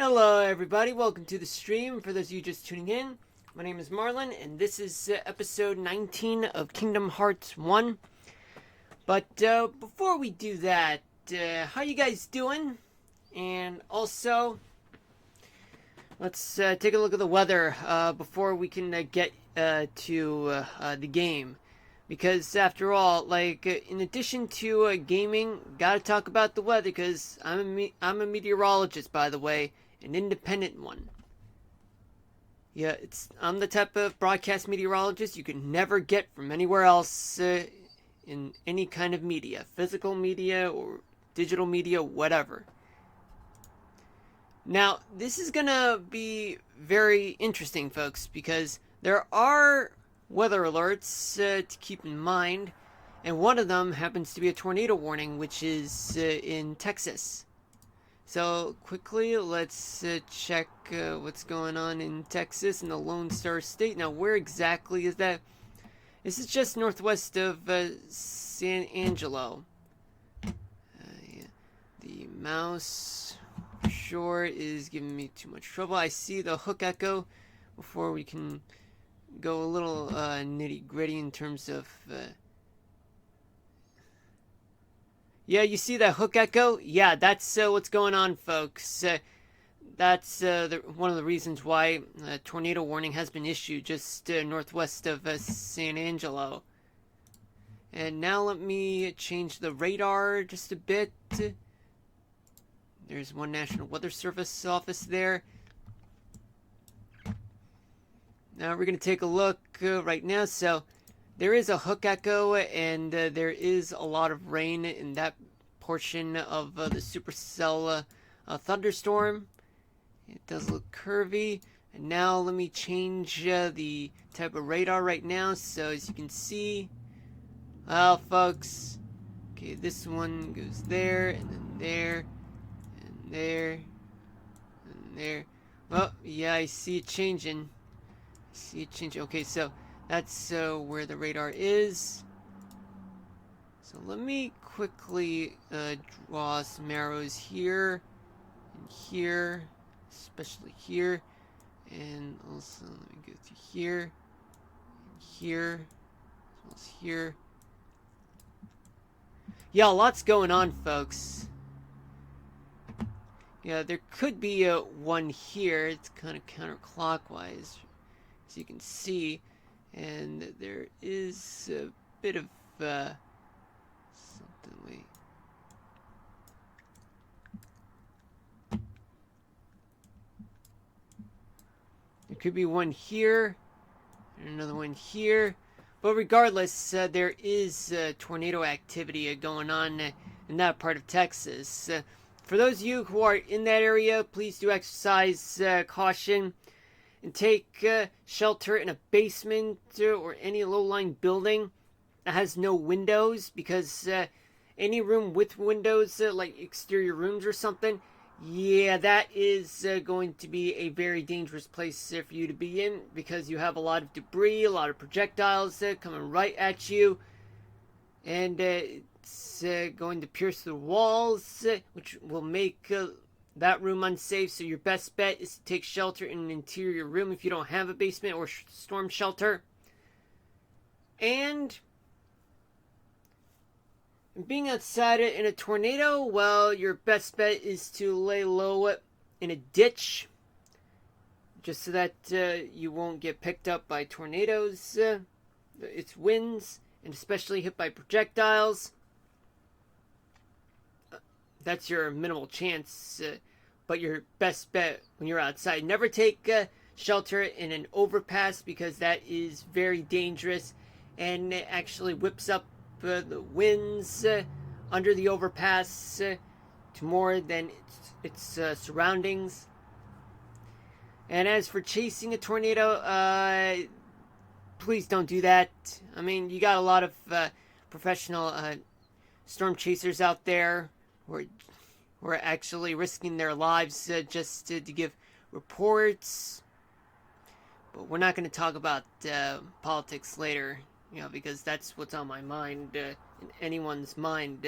Hello everybody, welcome to the stream. For those of you just tuning in, my name is Marlon and this is episode 19 of Kingdom Hearts 1. But before we do that, how you guys doing? And also, let's take a look at the weather before we can get to the game. Because after all, in addition to gaming, gotta talk about the weather because I'm a meteorologist, by the way, an independent one. Yeah, I'm the type of broadcast meteorologist you can never get from anywhere else in any kind of media, physical media or digital media, whatever. Now, this is gonna be very interesting, folks, because there are weather alerts to keep in mind, and one of them happens to be a tornado warning, which is in Texas. So quickly, let's check what's going on in Texas in the Lone Star State. Now, where exactly is that? This is just northwest of San Angelo. Yeah. The mouse, for sure, is giving me too much trouble. I see the hook echo before we can go a little nitty gritty in terms of yeah, you see that hook echo? Yeah, that's what's going on, folks. That's one of the reasons why a tornado warning has been issued just northwest of San Angelo. And now let me change the radar just a bit. There's one National Weather Service office there. Now we're going to take a look right now. So there is a hook echo and there is a lot of rain in that portion of the supercell thunderstorm. It does look curvy. And now let me change the type of radar right now. So as you can see, well, folks, okay, this one goes there and then there and there and there. Well, yeah, I see it changing. See it change. Okay, so that's where the radar is. So let me quickly draw some arrows here and here, especially here, and also let me go through here and here, as well as here. Yeah, lots going on, folks. Yeah, there could be one here. It's kind of counterclockwise, as you can see, and there is a bit of something. Wait. There could be one here and another one here, but regardless, there is tornado activity going on in that part of Texas. For those of you who are in that area, please do exercise caution and take shelter in a basement or any low-lying building that has no windows, because any room with windows, like exterior rooms or something, yeah, that is going to be a very dangerous place for you to be in, because you have a lot of debris, a lot of projectiles coming right at you, and it's going to pierce the walls, which will make that room unsafe. So your best bet is to take shelter in an interior room if you don't have a basement or storm shelter. And being outside in a tornado, well, your best bet is to lay low in a ditch, just so that you won't get picked up by tornadoes, its winds, and especially hit by projectiles. That's your minimal chance, but your best bet when you're outside. Never take shelter in an overpass, because that is very dangerous, and it actually whips up the winds under the overpass to more than its surroundings. And as for chasing a tornado, please don't do that. I mean, you got a lot of professional storm chasers out there who are actually risking their lives just to give reports. But we're not going to talk about politics later, because that's what's on my mind, in anyone's mind.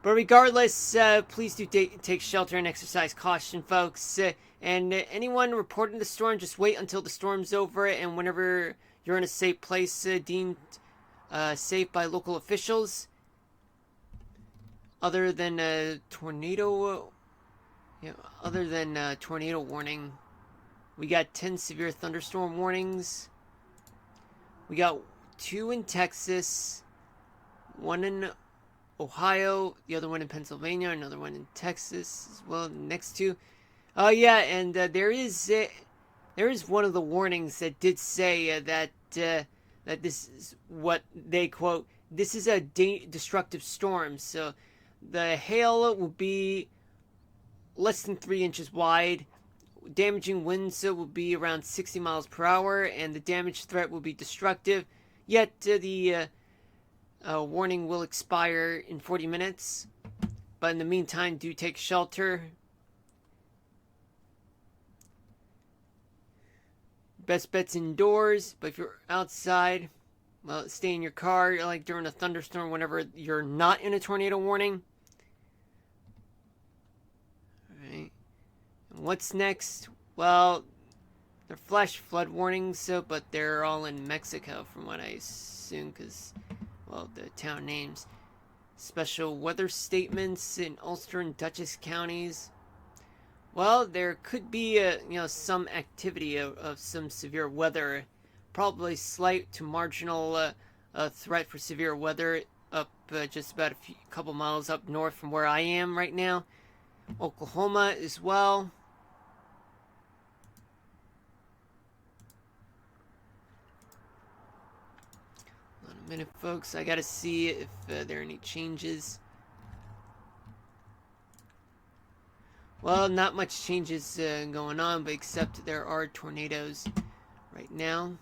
But regardless, please do take shelter and exercise caution, folks. And anyone reporting the storm, just wait until the storm's over, and whenever you're in a safe place deemed safe by local officials, other than tornado warning, we got 10 severe thunderstorm warnings. We got 2 in Texas, 1 in Ohio, the other one in Pennsylvania, another one in Texas as well. Next to, oh yeah, and there is one of the warnings that did say that this is what they quote. This is a destructive storm, so the hail will be less than 3 inches wide. Damaging winds will be around 60 miles per hour, and the damage threat will be destructive. Yet the warning will expire in 40 minutes. But in the meantime, do take shelter. Best bet's indoors, but if you're outside, well, stay in your car, like during a thunderstorm, whenever you're not in a tornado warning. Alright. What's next? Well, they're flash flood warnings, but they're all in Mexico from what I assume, because, well, the town names. Special weather statements in Ulster and Dutchess counties. Well, there could be some activity of some severe weather, probably slight to marginal threat for severe weather up just about a couple miles up north from where I am right now. Oklahoma as well. Hold on a minute, folks. I gotta see if there are any changes. Well, not much changes going on, but except there are tornadoes right now.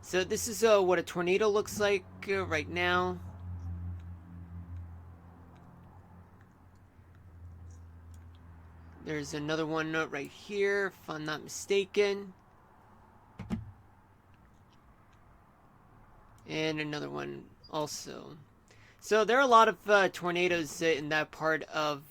So this is what a tornado looks like right now. There's another one right here, if I'm not mistaken. And another one also. So there are a lot of tornadoes in that part of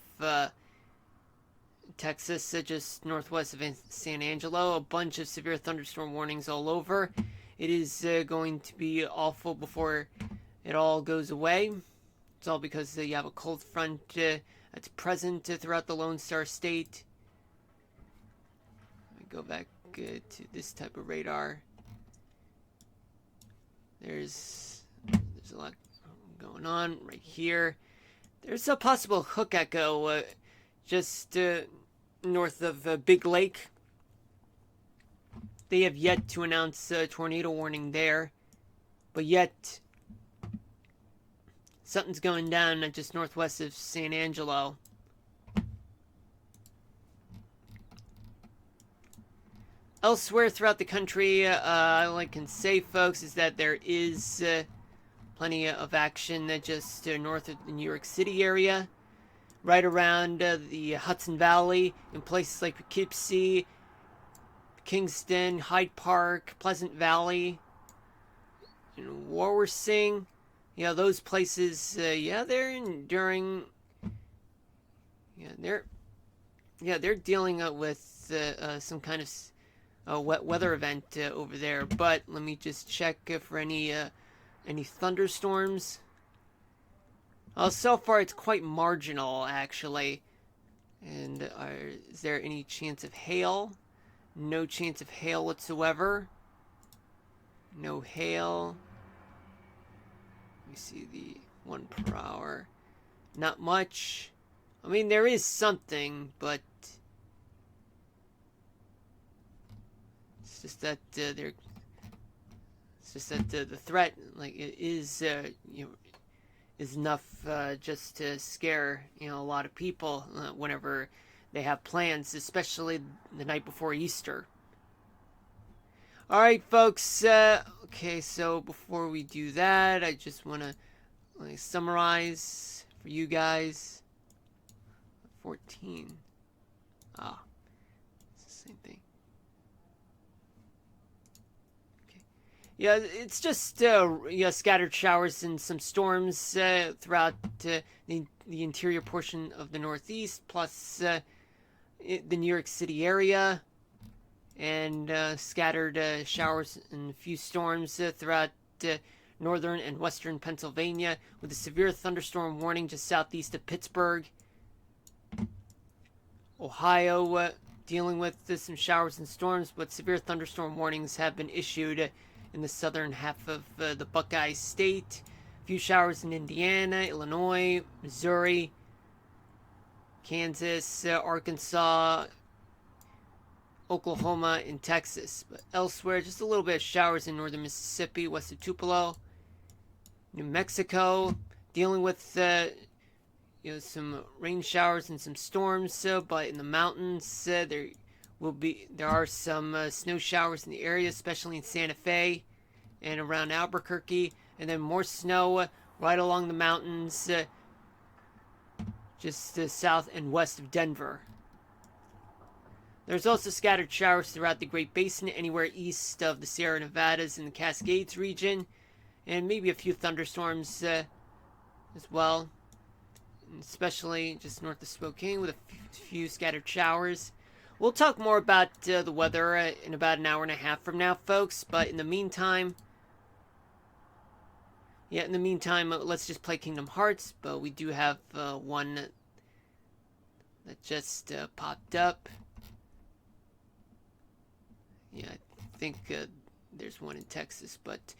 Texas, just northwest of San Angelo. A bunch of severe thunderstorm warnings all over. It is going to be awful before it all goes away. It's all because you have a cold front that's present throughout the Lone Star State. Let me go back to this type of radar. There's a lot going on right here. There's a possible hook echo just north of Big Lake. They have yet to announce a tornado warning there, but yet something's going down just northwest of San Angelo. Elsewhere throughout the country, all I can say, folks, is that there is plenty of action just north of the New York City area, right around the Hudson Valley, in places like Poughkeepsie, Kingston, Hyde Park, Pleasant Valley, and Wawarsing. Yeah, those places. They're enduring. They're dealing with some kind of wet weather event over there. But let me just check for any thunderstorms. So far it's quite marginal, actually. And is there any chance of hail? No chance of hail whatsoever. No hail. Let me see the 1 per hour. Not much. I mean, there is something, but it's just that the threat, like, it is is enough just to scare a lot of people whenever they have plans, especially the night before Easter. All right, folks. Okay, so before we do that, I just want to summarize for you guys. 14. It's the same thing. Okay. Yeah, it's just yeah, scattered showers and some storms throughout the interior portion of the Northeast, plus the New York City area, and scattered showers and a few storms throughout uh, northern and western Pennsylvania, with a severe thunderstorm warning just southeast of Pittsburgh. Ohio dealing with some showers and storms, but severe thunderstorm warnings have been issued in the southern half of the Buckeye State. A few showers in Indiana, Illinois, Missouri, Kansas, Arkansas, Oklahoma, and Texas. But elsewhere, just a little bit of showers in northern Mississippi, west of Tupelo, New Mexico, dealing with some rain showers and some storms. But in the mountains, there are some snow showers in the area, especially in Santa Fe and around Albuquerque, and then more snow right along the mountains, just south and west of Denver. There's also scattered showers throughout the Great Basin, anywhere east of the Sierra Nevadas and the Cascades region, and maybe a few thunderstorms as well, especially just north of Spokane with a few scattered showers. We'll talk more about the weather in about an hour and a half from now, folks, but in the meantime, let's just play Kingdom Hearts, but we do have one that just popped up. Yeah, I think there's one in Texas, but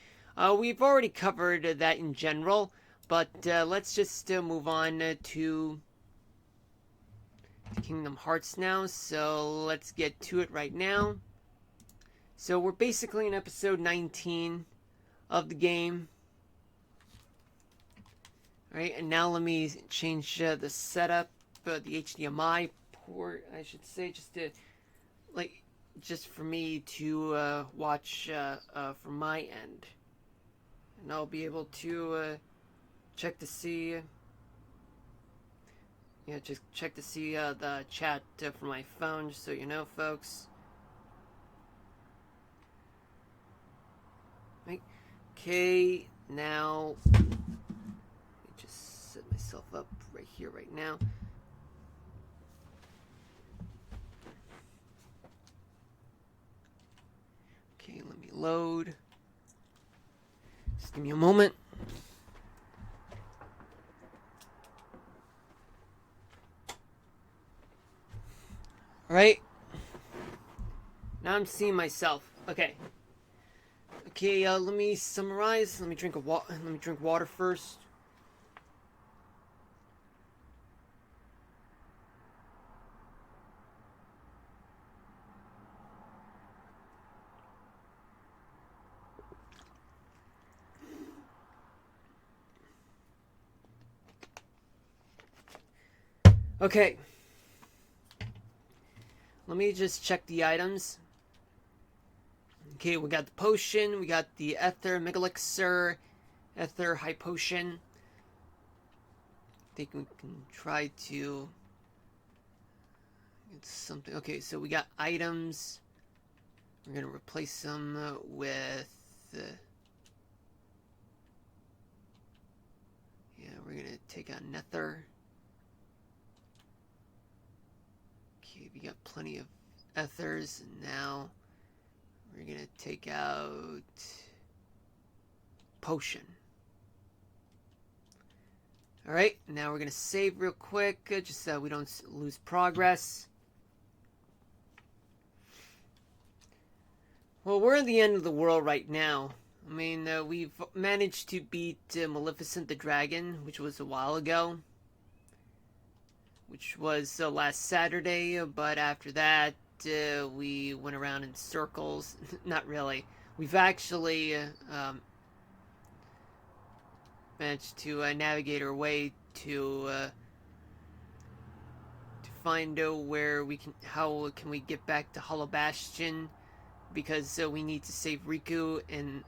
we've already covered that in general. But let's just move on to Kingdom Hearts now. So let's get to it right now. So we're basically in episode 19 of the game. Alright, and now let me change the setup, the HDMI port, I should say, just for me to watch from my end. And I'll be able to check to see the chat from my phone, just so you know, folks. Right. Okay, now let me just set myself up right here right now. Okay, let me load. Just give me a moment. Alright. Now I'm seeing myself. Okay. Okay, let me summarize. Let me drink water first. Okay. Let me just check the items. Okay, we got the potion, we got the Ether Megalixir, Ether High Potion. I think we can try to get something. Okay, so we got items. We're going to replace them with... yeah, we're going to take out Nether. Okay, we got plenty of ethers, and now we're gonna take out potion. Alright, now we're gonna save real quick, just so we don't lose progress. Well, we're at the end of the world right now. I mean, we've managed to beat Maleficent the Dragon, which was a while ago. Which was last Saturday, but after that, we went around in circles. Not really. We've actually managed to navigate our way to find where we can, how can we get back to Hollow Bastion, because we need to save Riku and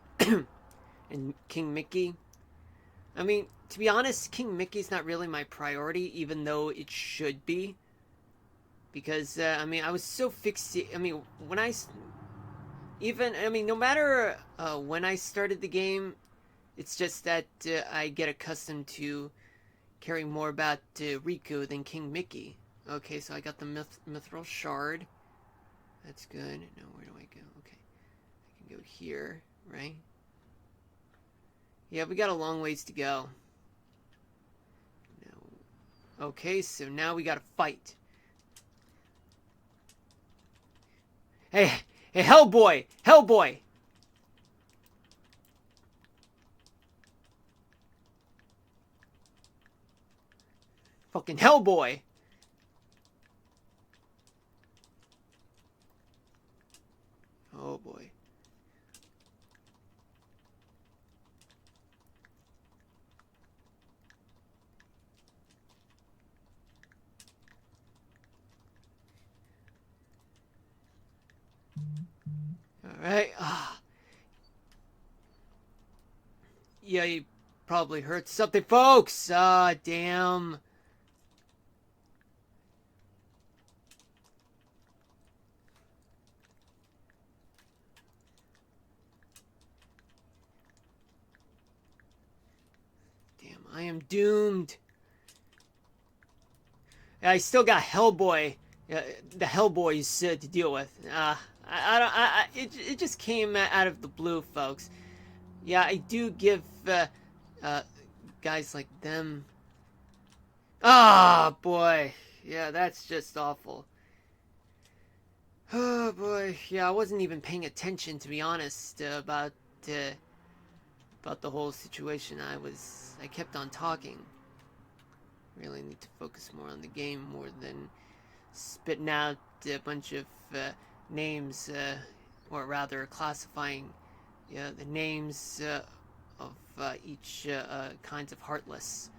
and King Mickey. I mean, to be honest, King Mickey's not really my priority, even though it should be. Because, I mean, I was so fixated. I mean, when I Even, I mean, no matter when I started the game, it's just that I get accustomed to caring more about Riku than King Mickey. Okay, so I got the Mithril Shard. That's good. Now, where do I go? Okay, I can go here, right? Yeah, we got a long ways to go. No. Okay, so now we gotta fight. Hey, hey, Hellboy! Hellboy! Fucking Hellboy! Oh boy. Alright. Yeah, you probably heard something, folks! Ah, damn. Damn, I am doomed. I still got Hellboy, the Hellboys to deal with. I don't. It just came out of the blue, folks. Yeah, I do give uh, guys like them. Ah, boy. Yeah, that's just awful. Oh boy. Yeah, I wasn't even paying attention, to be honest, about the whole situation. I kept on talking. Really need to focus more on the game more than spitting out a bunch of names, or rather classifying the names of each kinds of Heartless.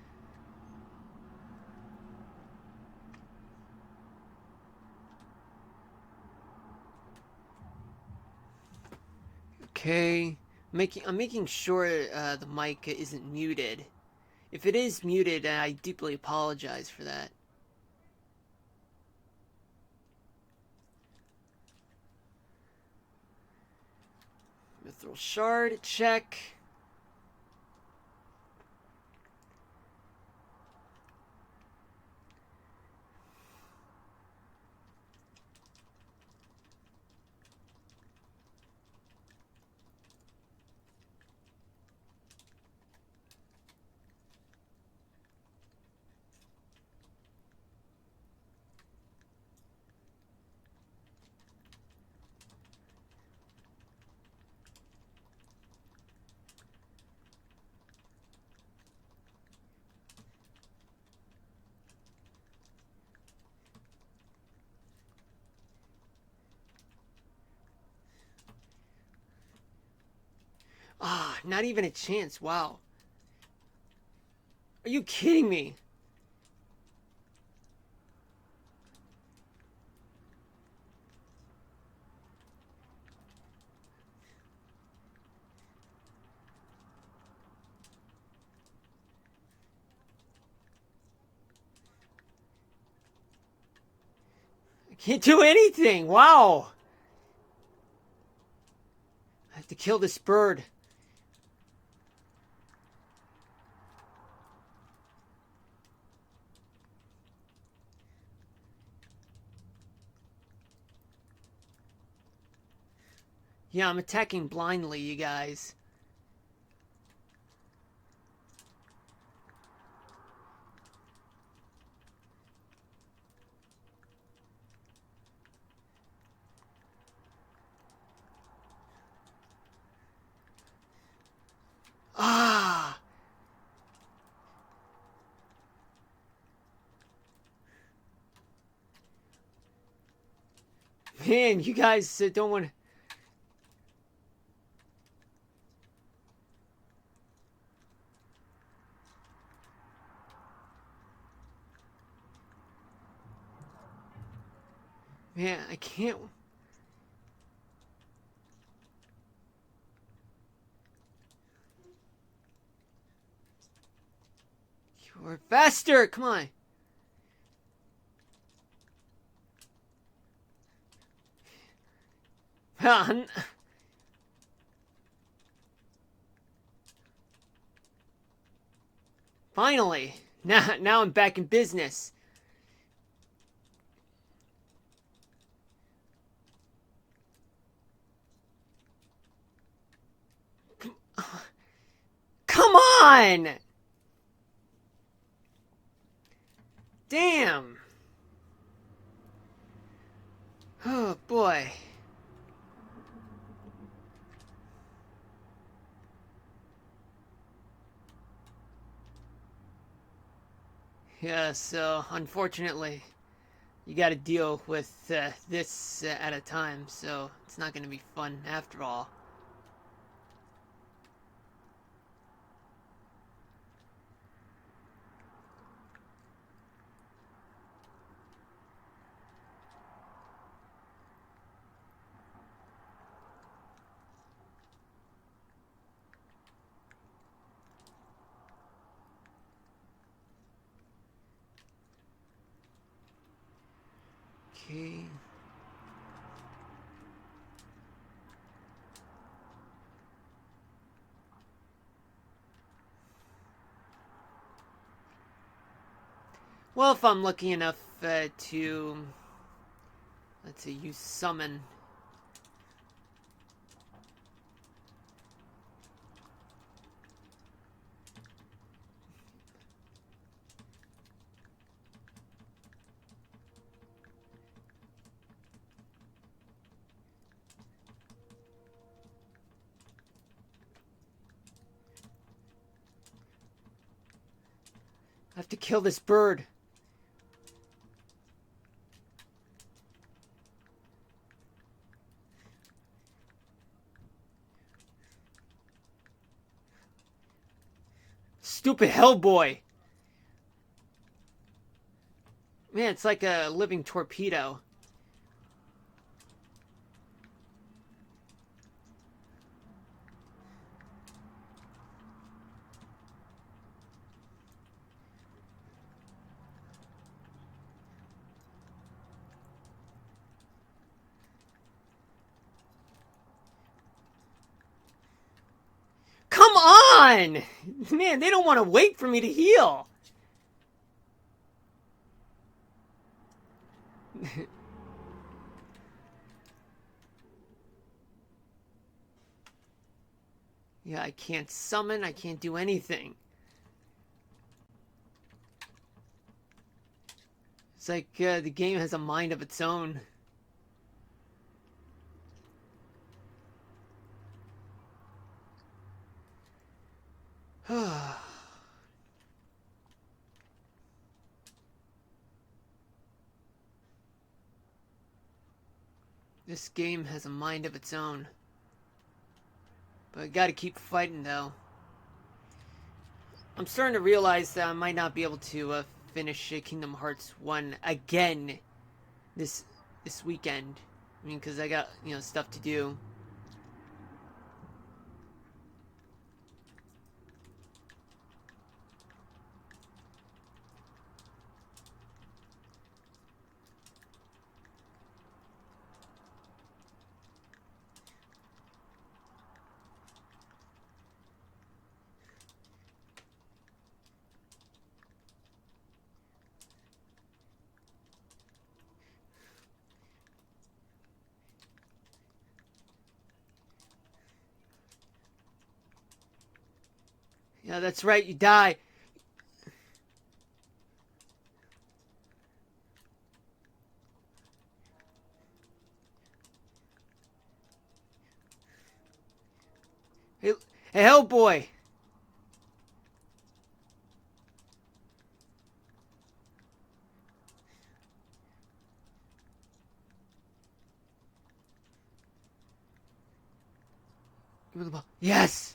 Okay, I'm making sure the mic isn't muted. If it is muted, I deeply apologize for that. Mithril Shard, check. Ah, not even a chance. Wow. Are you kidding me? I can't do anything. Wow. I have to kill this bird. Yeah, I'm attacking blindly, you guys. Ah! Man, you guys don't want to... Man, I can't... You're faster! Come on! Finally! Now I'm back in business. Come on! Damn! Oh boy. Yeah, so unfortunately, you gotta deal with this at a time, so it's not gonna be fun after all. Okay. Well, if I'm lucky enough to, let's see, use summon. I have to kill this bird. Stupid Hellboy! Man, it's like a living torpedo. Come on! Man, they don't want to wait for me to heal. Yeah, I can't summon, I can't do anything. It's like the game has a mind of its own. This game has a mind of its own. But I gotta keep fighting, though. I'm starting to realize that I might not be able to finish Kingdom Hearts 1 again this weekend. I mean, because I got, stuff to do. Yeah, that's right, you die. Hey, hey Hellboy! Give me the ball. Yes!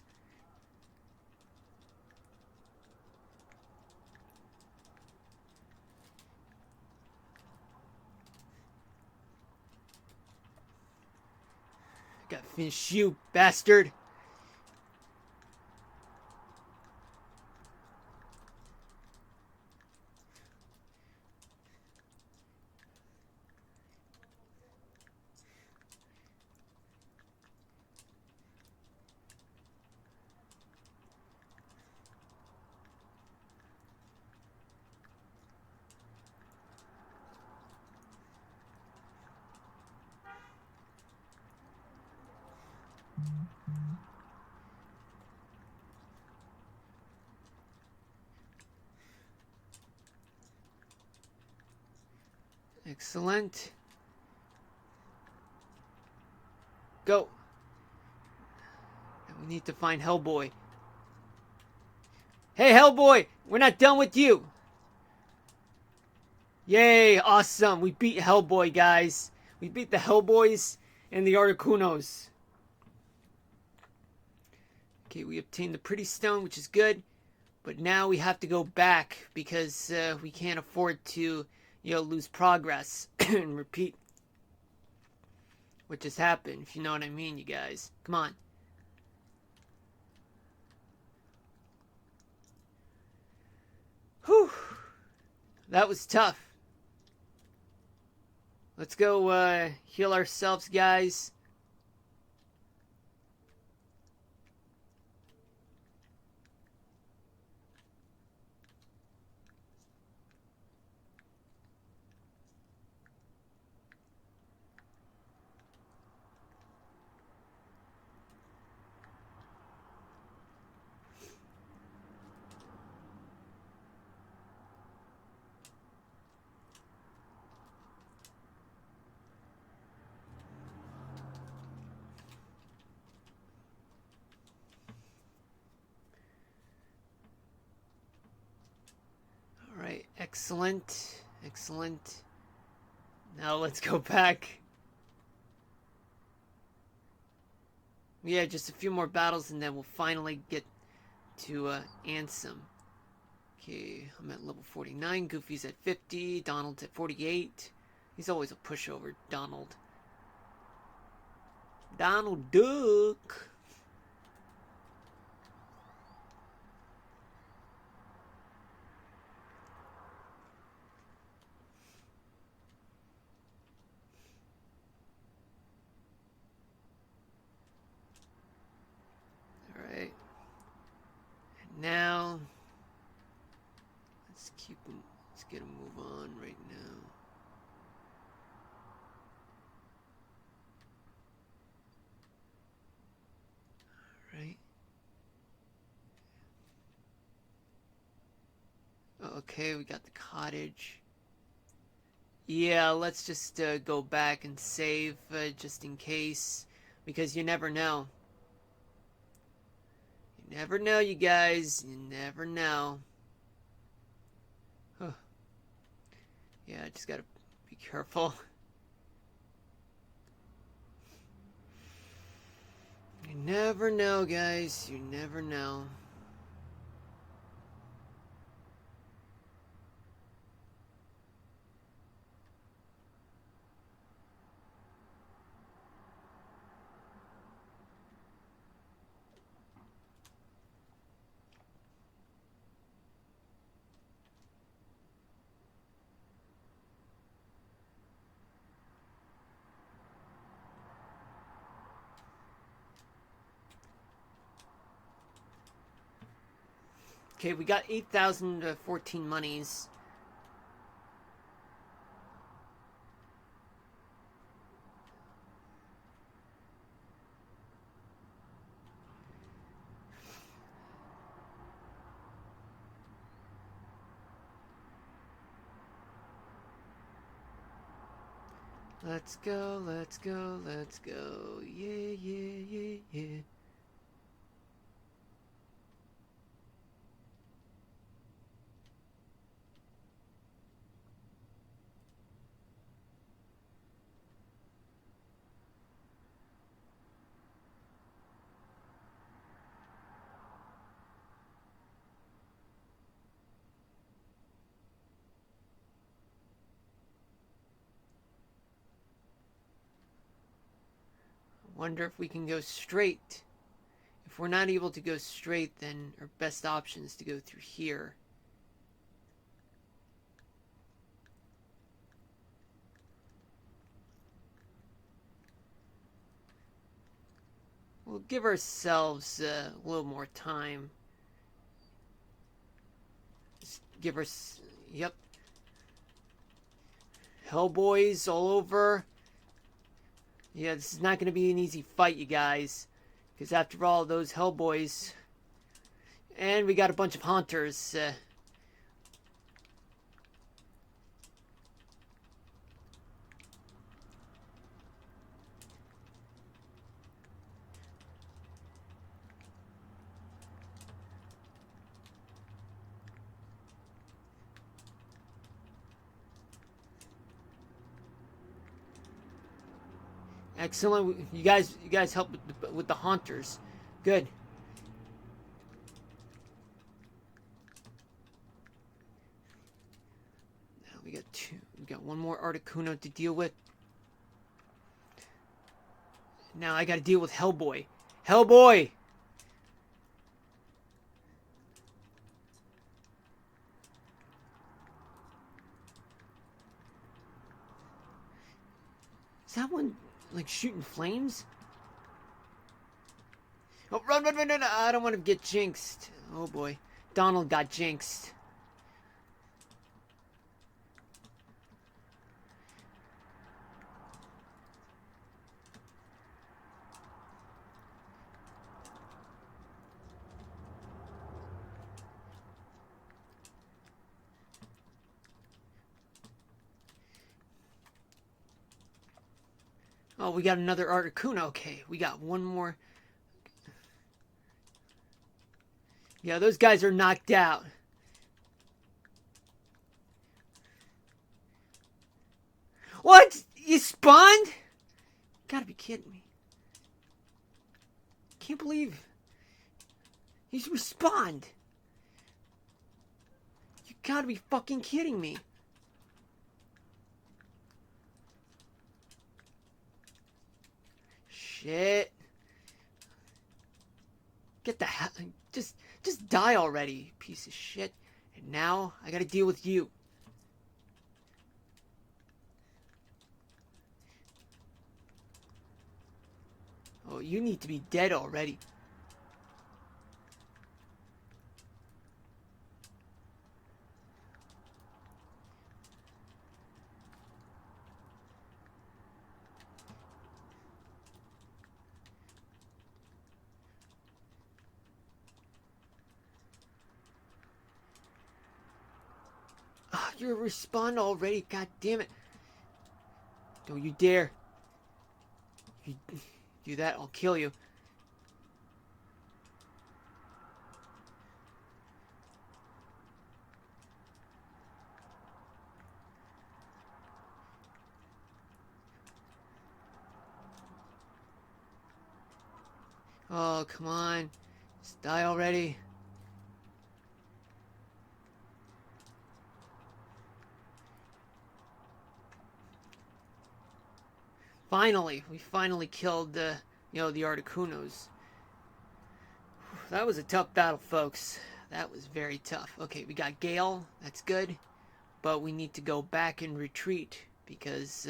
Gotta finish you, bastard! Excellent. Go. We need to find Hellboy. Hey, Hellboy! We're not done with you! Yay! Awesome! We beat Hellboy, guys. We beat the Hellboys and the Articunos. Okay, we obtained the Pretty Stone, which is good. But now we have to go back because we can't afford to, lose progress and repeat what just happened, if you know what I mean, you guys. Come on. Whew. That was tough. Let's go heal ourselves, guys. Alright, excellent. Excellent. Now let's go back. Yeah, just a few more battles and then we'll finally get to Ansem. Okay, I'm at level 49. Goofy's at 50. Donald's at 48. He's always a pushover, Donald. Donald Duck. Alright. And now let's get a move on right now. Alright. Okay, we got the cottage. Yeah, let's just go back and save just in case, because you never know. You never know, you guys. You never know. Huh. Yeah, I just gotta be careful. You never know, guys. You never know. Okay, we got 8,014 monies. Let's go, let's go, let's go. Yeah, yeah, yeah, yeah. Wonder if we can go straight. If we're not able to go straight, then our best option is to go through here. We'll give ourselves a little more time. Just give us... Yep. Hellboys all over. Yeah, this is not going to be an easy fight, you guys. Because after all, those Hellboys... And we got a bunch of Haunters. Excellent. You guys help with the Haunters. Good. Now we got two. We got one more Articuno to deal with. Now I got to deal with Hellboy. Hellboy! Is that one like shooting flames? Oh, run, run, run, run! I don't want to get jinxed. Oh boy. Donald got jinxed. Oh, we got another Articuno. Okay, we got one more. Yeah, those guys are knocked out. What? You spawned? Gotta be kidding me. Can't believe he's respawned. You gotta be fucking kidding me. Shit. Get the hell... Just die already, piece of shit. And now, I gotta deal with you. Oh, you need to be dead already. Oh, you're respawned already, god damn it. Don't you dare. If you do that, I'll kill you. Oh, come on. Just die already. Finally, we finally killed the Articunos. That was a tough battle, folks. That was very tough. Okay, we got Gale. That's good. But we need to go back and retreat because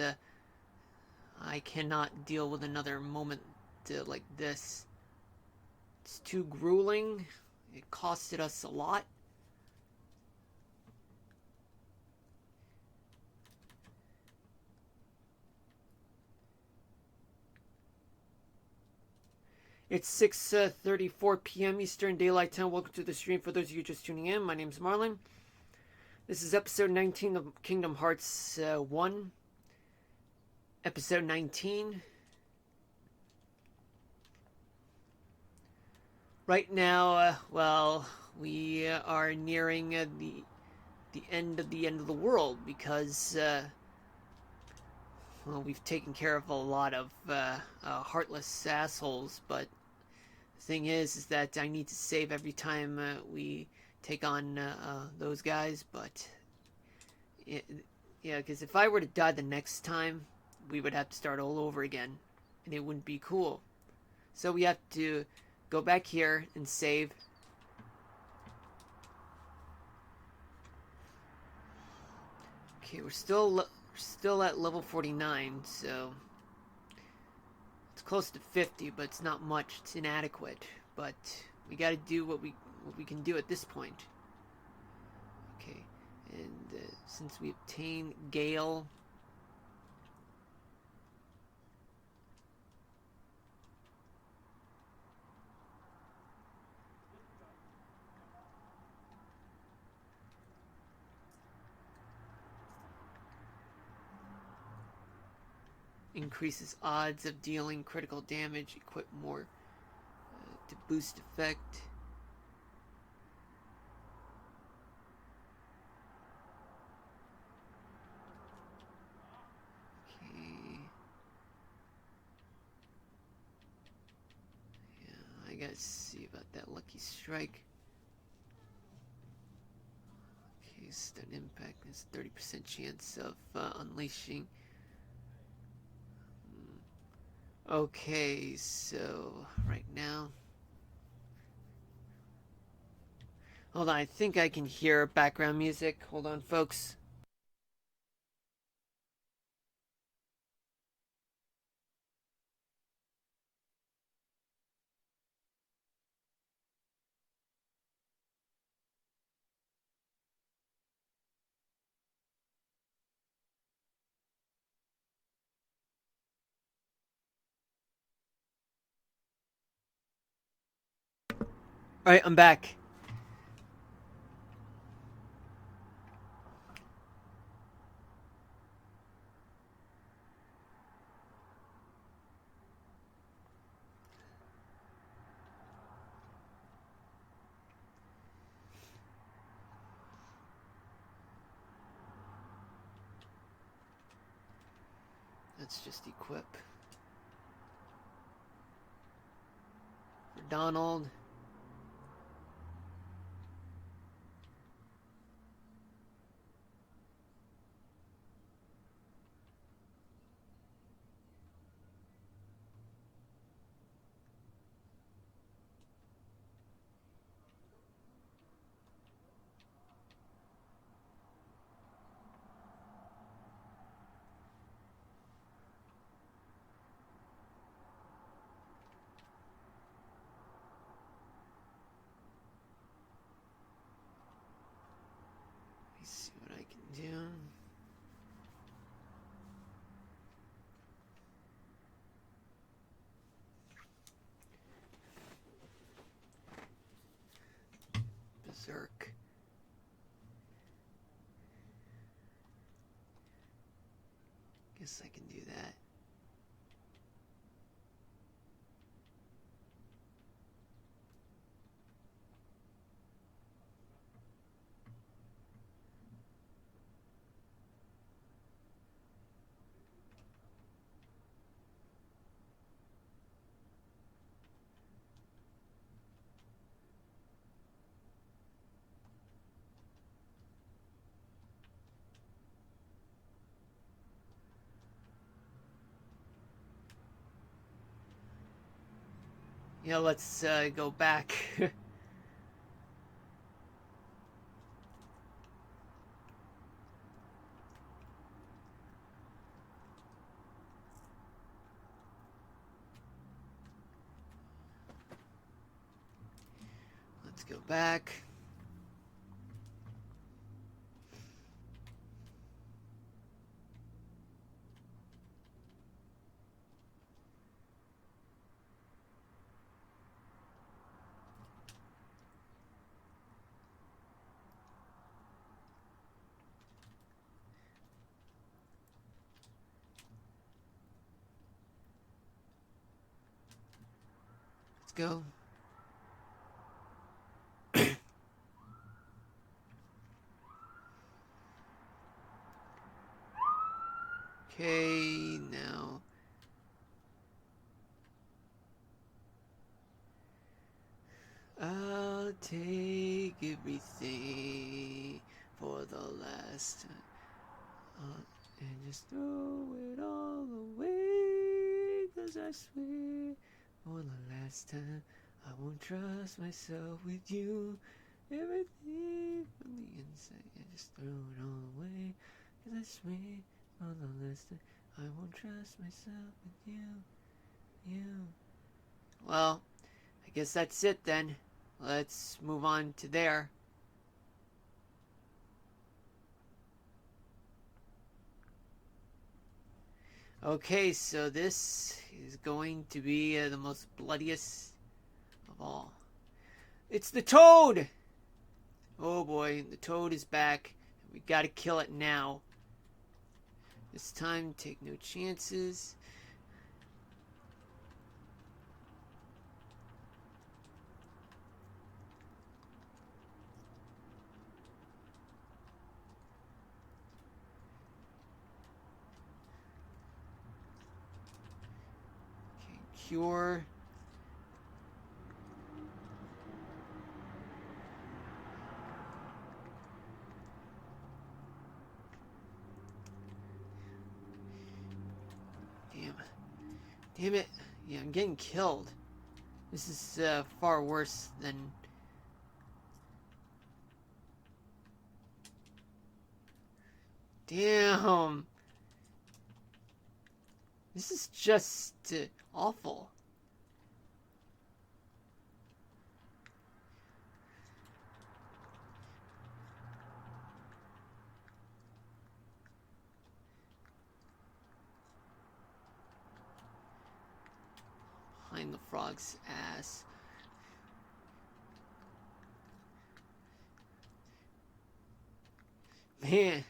I cannot deal with another moment like this. It's too grueling. It costed us a lot. It's 6:34 p.m. Eastern Daylight Time. Welcome to the stream. For those of you just tuning in, my name is Marlon. This is episode 19 of Kingdom Hearts 1. Episode 19. Right now, well, we are nearing the end of the world because well, we've taken care of a lot of heartless assholes, but the thing is that I need to save every time we take on those guys, but yeah, because if I were to die the next time, we would have to start all over again, and it wouldn't be cool. So we have to go back here and save. Okay, we're still at level 49, so it's close to 50, but it's not much. It's inadequate, but we got to do what we can do at this point. Okay, and since we obtain Gale, Increases odds of dealing critical damage. Equip more to boost effect. Okay. Yeah, I gotta see about that lucky strike. Okay, stun impact is 30% chance of unleashing. Okay, so right now. Hold on, I think I can hear background music. Hold on, folks. Alright, I'm back. Let's just equip. For Donald. Let me see what I can do. Berserk. Guess I can do that. Yeah, let's go back. Let's go back. Let's go. Okay, now. I'll take everything for the last time. And just throw it all away. 'Cause I swear, for the last time, I won't trust myself with you. Everything from the inside, I just throw it all away. 'Cause I swear, for the last time, I won't trust myself with you. You. Well, I guess that's it then. Let's move on to there. Okay, so this is going to be the most bloodiest of all. It's the Toad! Oh boy, the Toad is back. We gotta kill it now. This time, take no chances. Okay, cure. Damn. Damn it. Yeah, I'm getting killed. This is far worse than... Damn. This is just awful. Behind the frog's ass. Man.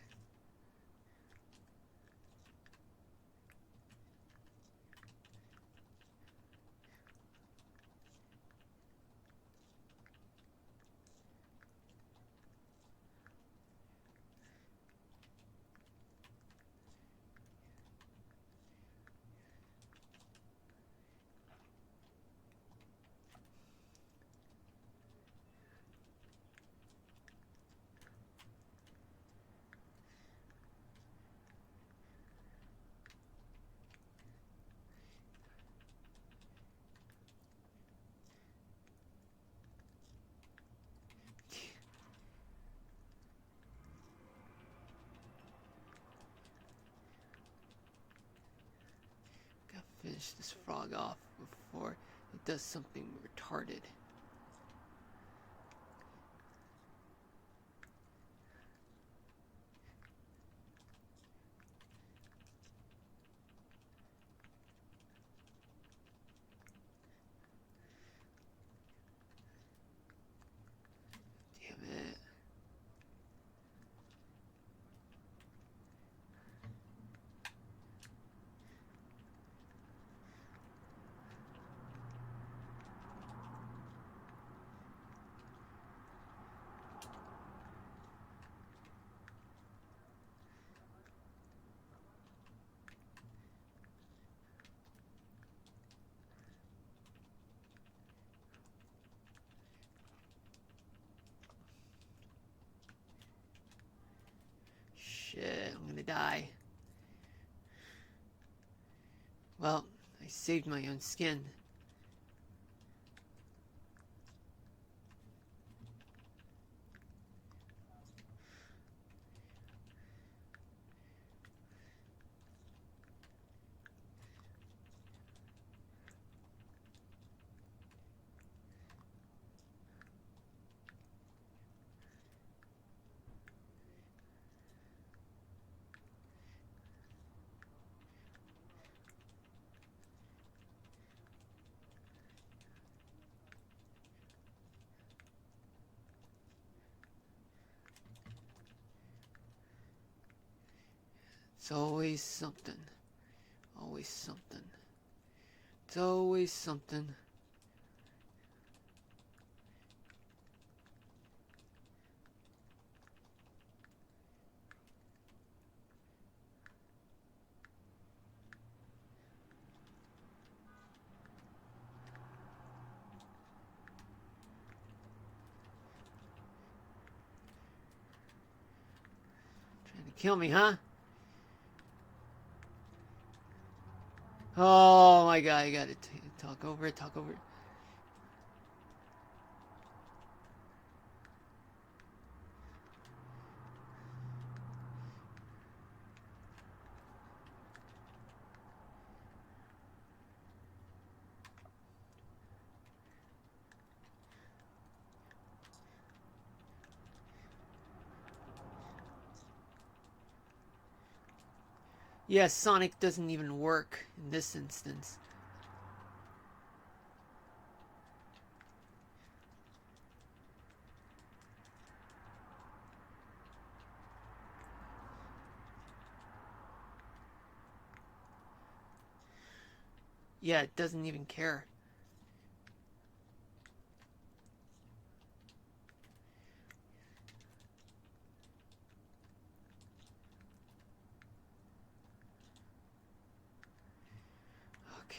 Gotta finish this frog off before it does something retarded. Damn it. Shit, I'm gonna die. Well, I saved my own skin. It's always something. Always something. It's always something. Trying to kill me, huh? Oh my god, I gotta talk over it, talk over it. Yeah, Sonic doesn't even work in this instance. Yeah, it doesn't even care. Okay.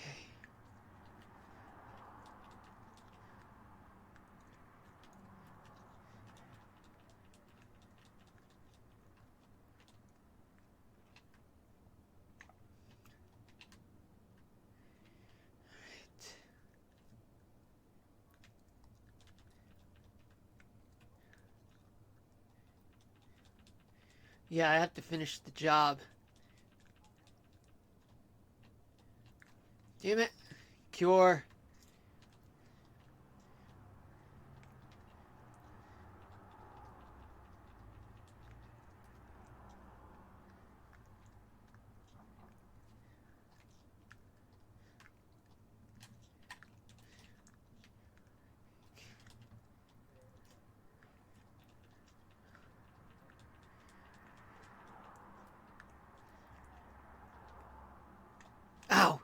Yeah, I have to finish the job. Damn it. Cure. Ow.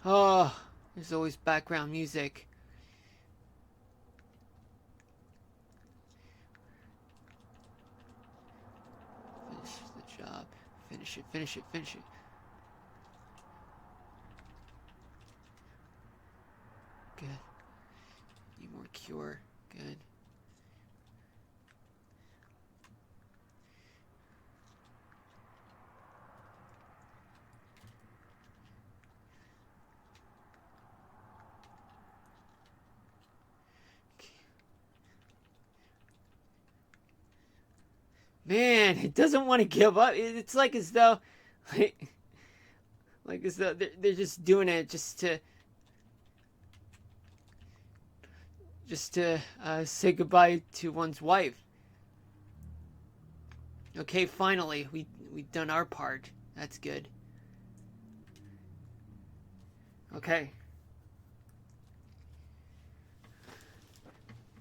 Oh, there's always background music. Finish the job. Finish it, finish it, finish it. Good. Need more cure. Good. Man, it doesn't want to give up. It's like as though, like, like as though they're just doing it just to say goodbye to one's wife. Okay, finally, we've done our part. That's good. Okay.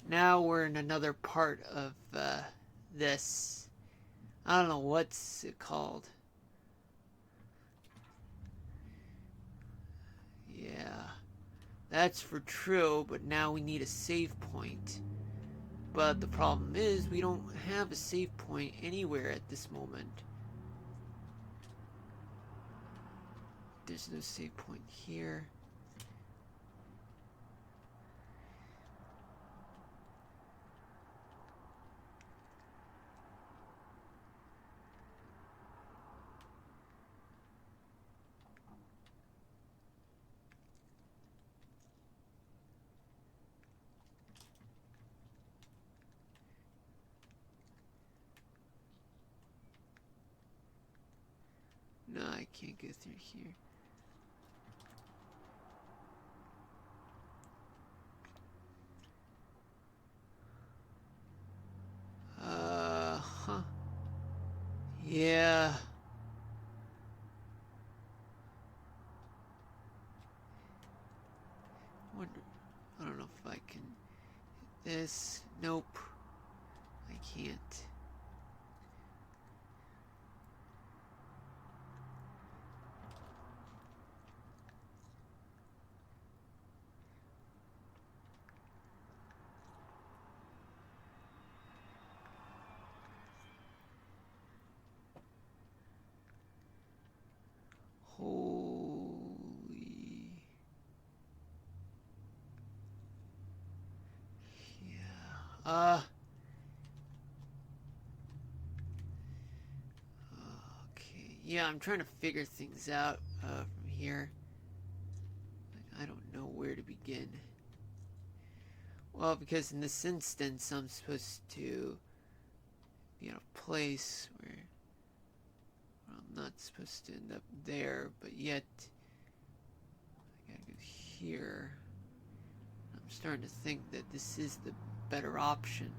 Now we're in another part of this. I don't know what's it called. Yeah, that's for true, but now we need a save point. But the problem is we don't have a save point anywhere at this moment. There's no save point here. No, I can't go through here. Huh. Yeah. Wonder, I don't know if I can hit this. Nope. I can't. Holy. Yeah. Okay. Yeah, I'm trying to figure things out from here. Like, I don't know where to begin. Well, because in this instance, I'm supposed to be in a place where I'm not supposed to end up there, but yet I gotta go here. I'm starting to think that this is the better option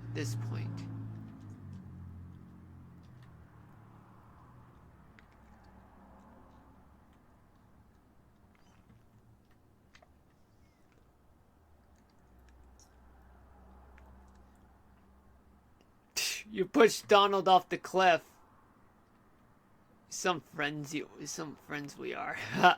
at this point. You pushed Donald off the cliff. Some friends we are. Okay,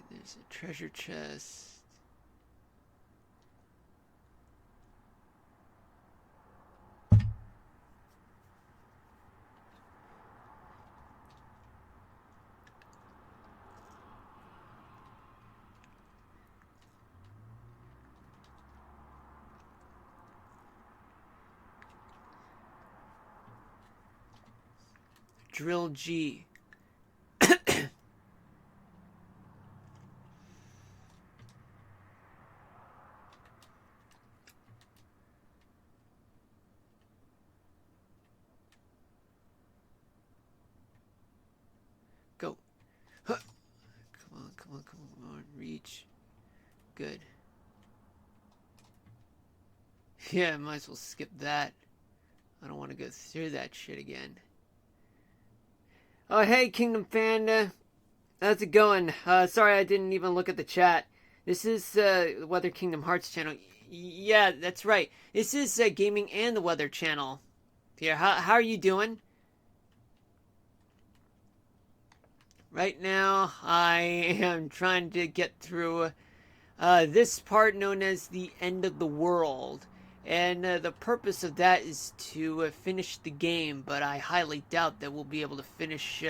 there's a treasure chest. Drill G. Go. Huh. Come on, come on, come on. Reach. Good. Yeah, might as well skip that. I don't want to go through that shit again. Oh, hey, Kingdom Fan. How's it going? Sorry I didn't even look at the chat. This is the Weather Kingdom Hearts channel. Yeah, that's right. This is Gaming and the Weather channel. Here, how are you doing? Right now, I am trying to get through this part known as the end of the world. And the purpose of that is to finish the game, but I highly doubt that we'll be able to finish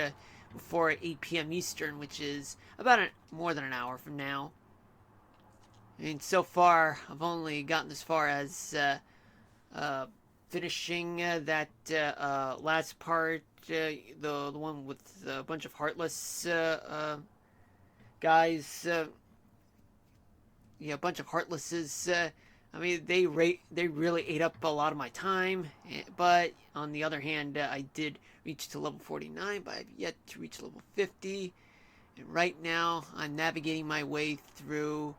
before 8 p.m. Eastern, which is about more than an hour from now. I mean, so far, I've only gotten as far as finishing that last part, the one with a bunch of Heartless guys. Yeah, a bunch of Heartlesses. I mean, they really ate up a lot of my time. But on the other hand, I did reach to level 49, but I've yet to reach level 50. And right now, I'm navigating my way through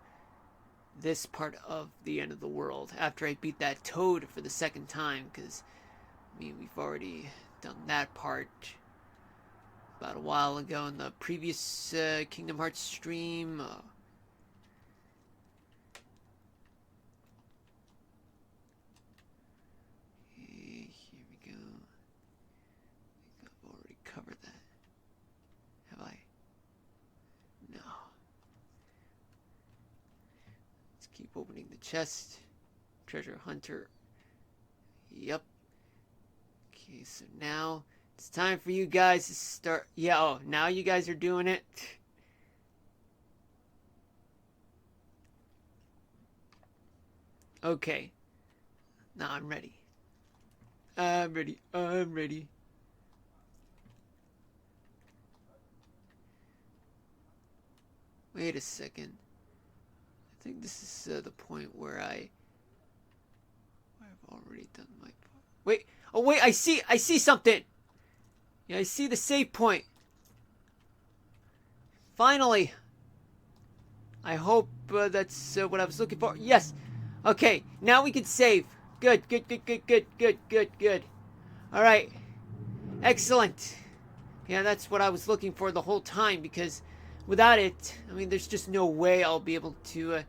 this part of the end of the world after I beat that Toad for the second time, because I mean, we've already done that part about a while ago in the previous Kingdom Hearts stream. Here we go. I think I've already covered that. Have I? No. Let's keep opening the chest. Treasure Hunter. Yep. Okay, so now it's time for you guys to start. Yeah, oh, now you guys are doing it. Okay. Now I'm ready. I'm ready. I'm ready. Wait a second. I think this is the point where I've already done my part. Wait. Oh wait, I see something. Yeah, I see the save point. Finally. I hope that's what I was looking for. Yes. Okay, now we can save. Good, good, good, good, good, good, good, good. All right. Excellent. Yeah, that's what I was looking for the whole time, because without it, I mean, there's just no way I'll be able to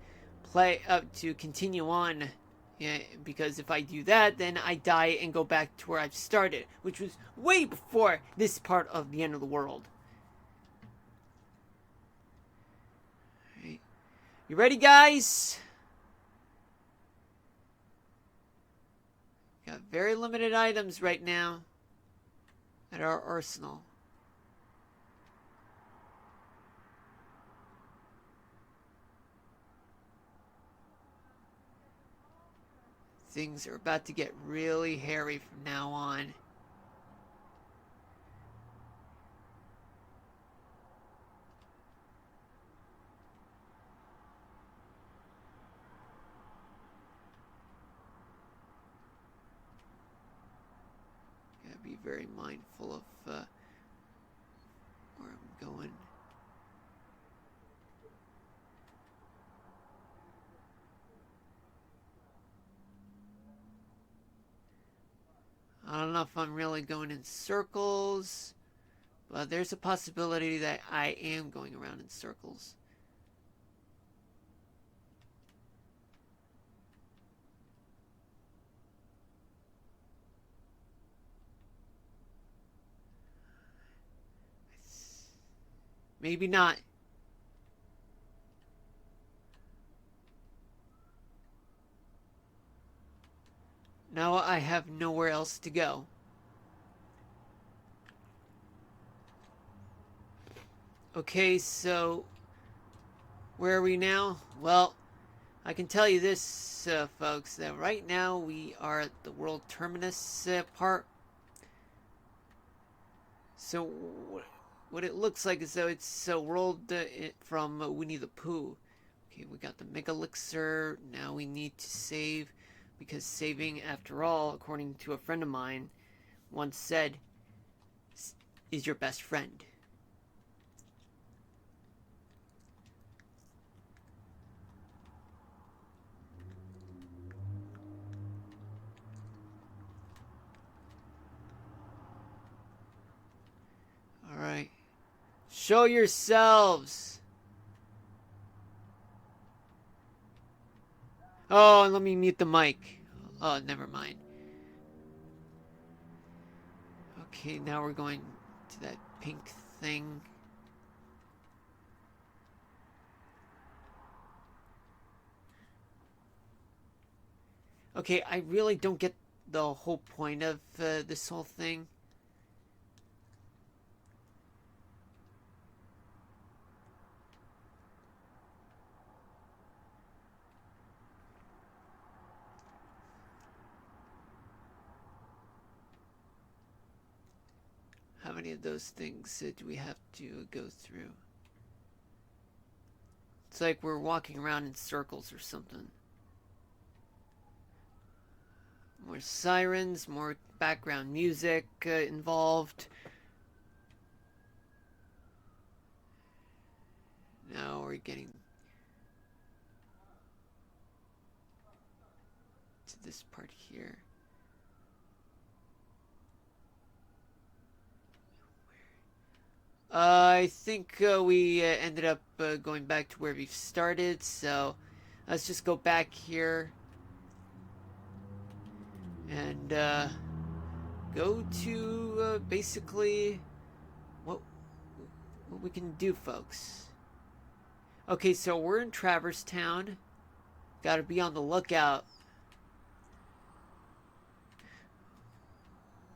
to continue on. Yeah, because if I do that, then I die and go back to where I've started, which was way before this part of the end of the world. All right. You ready, guys? Got very limited items right now at our arsenal. Things are about to get really hairy from now on. very mindful of where I'm going. I don't know if I'm really going in circles, but there's a possibility that I am going around in circles. Maybe not. Now I have nowhere else to go. Okay, so where are we now? Well, I can tell you this, folks, that right now we are at the world terminus part. So what it looks like is though it's a world from Winnie the Pooh. Okay, we got the Mega Elixir. Now we need to save, because saving, after all, according to a friend of mine, once said, is your best friend. Alright. Show yourselves! Oh, and let me mute the mic. Oh, never mind. Okay, now we're going to that pink thing. Okay, I really don't get the whole point of this whole thing. How many of those things do we have to go through? It's like we're walking around in circles or something. More sirens, more background music involved. Now we're getting to this part here. I think we ended up going back to where we started, so let's just go back here and go to basically what we can do, folks. Okay, so we're in Traverse Town. Gotta be on the lookout.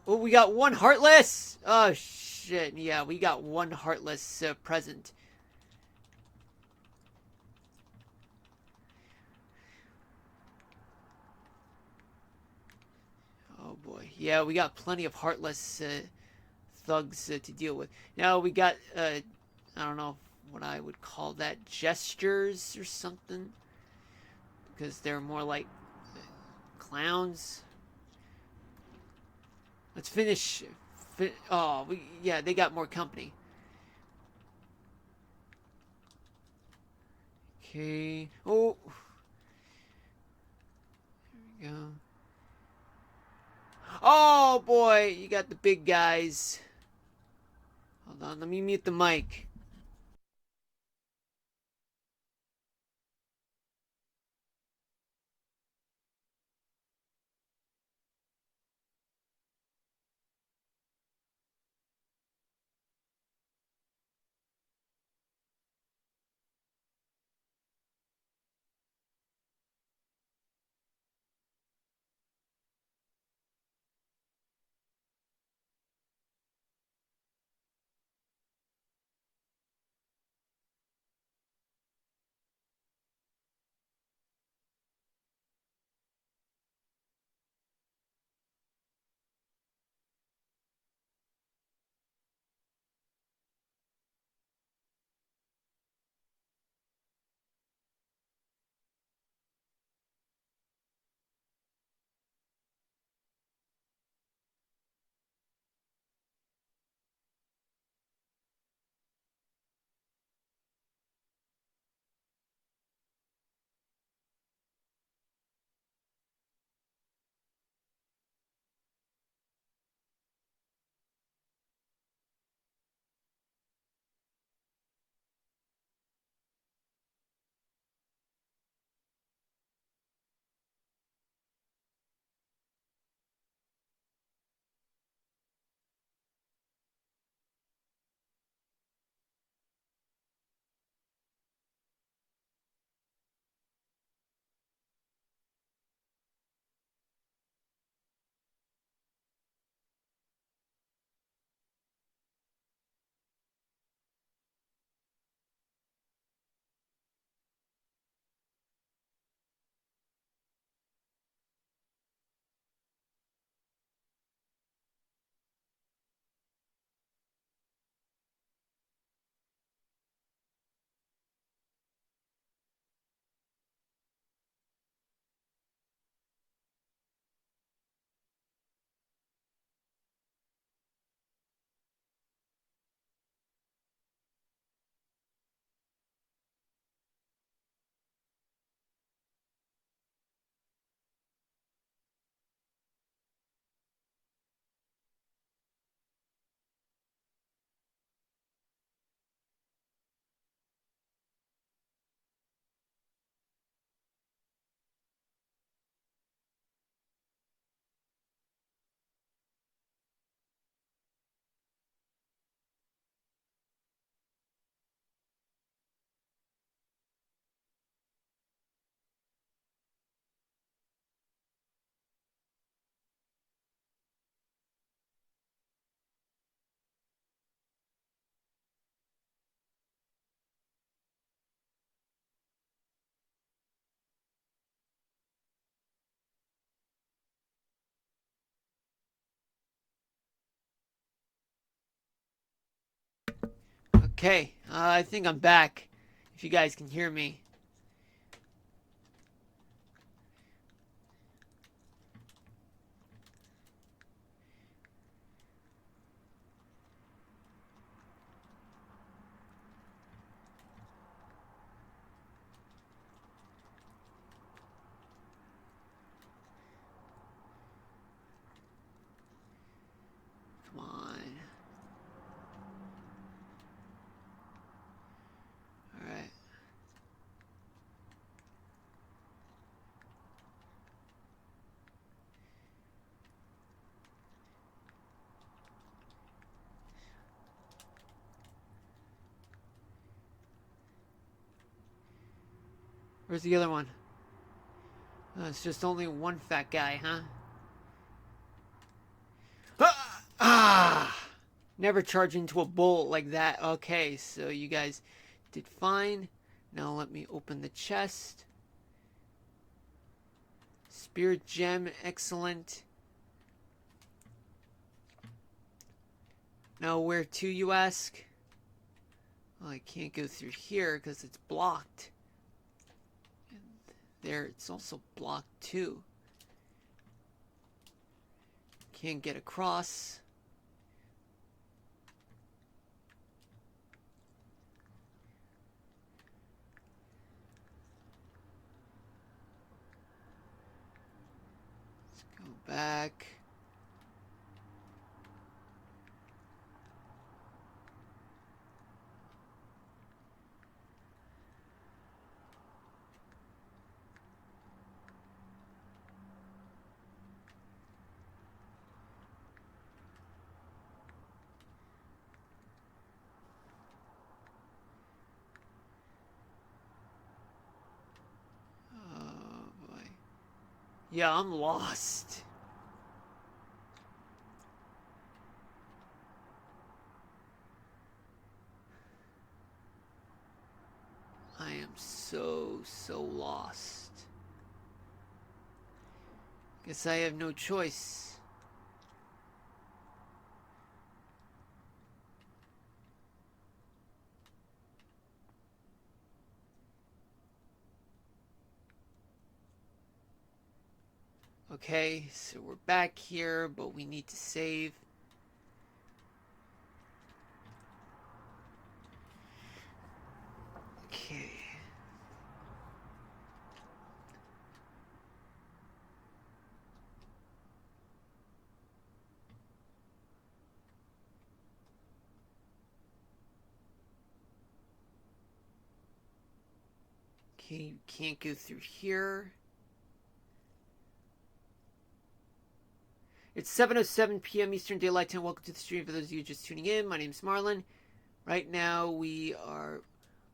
Oh, we got one Heartless! Oh, shit. Yeah, we got one Heartless present. Oh, boy. Yeah, we got plenty of Heartless thugs to deal with. Now, we got, I don't know what I would call that, gestures or something. Because they're more like clowns. Let's finish. Oh, yeah, they got more company. Okay. Oh. There we go. Oh, boy. You got the big guys. Hold on. Let me mute the mic. Okay, I think I'm back. If you guys can hear me. Come on. Alright. Where's the other one? Oh, it's just only one fat guy, huh? Ah! Never charge into a bullet like that. Okay, so you guys did fine. Now let me open the chest. Spirit gem, excellent. Now where to, you ask? Well, I can't go through here because it's blocked. And there, it's also blocked too. Can't get across. Let's go back. Oh boy. Yeah, I'm lost. I am so lost. Guess I have no choice. Okay, so we're back here, but we need to save. Okay. Okay, you can't go through here. It's 7:07 p.m. Eastern Daylight Time. Welcome to the stream for those of you just tuning in. My name is Marlon. Right now we are,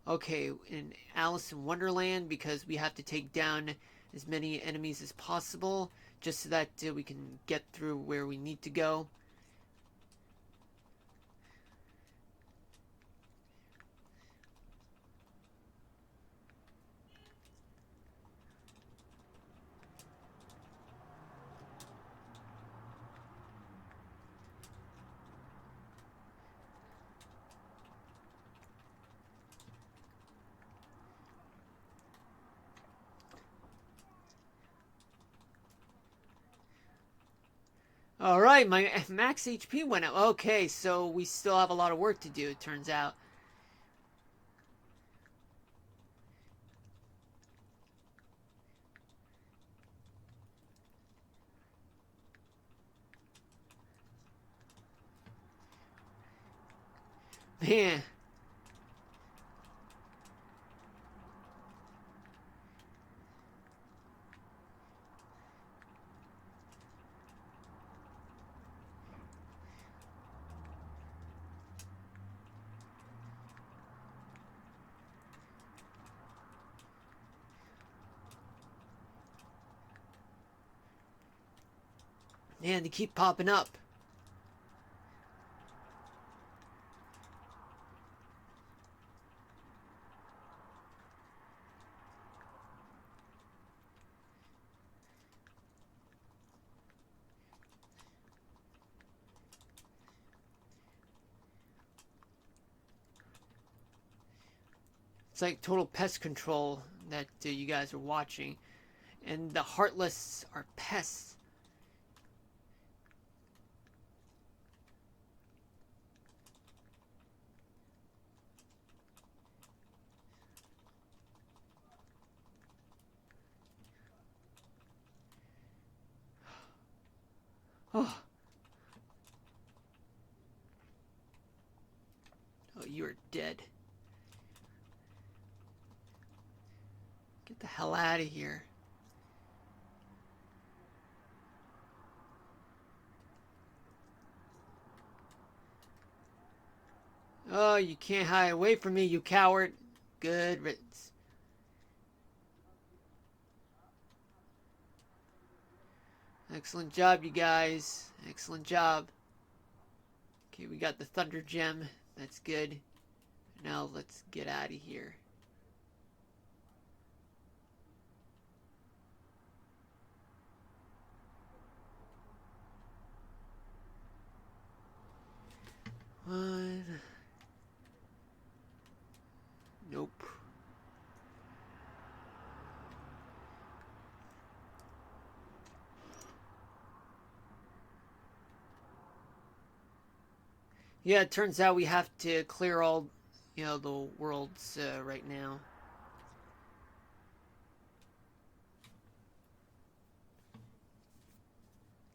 okay, in Alice in Wonderland because we have to take down as many enemies as possible just so that we can get through where we need to go. Alright, my max HP went up. Okay, so we still have a lot of work to do, it turns out. Man. Man, they keep popping up. It's like total pest control that you guys are watching. And the Heartless are pests. Oh. Oh, you are dead. Get the hell out of here. Oh, you can't hide away from me, you coward. Good riddance. Excellent job, you guys. Excellent job. Okay, we got the Thunder Gem. That's good. Now let's get out of here. One. Nope. Yeah, it turns out we have to clear all, the worlds right now.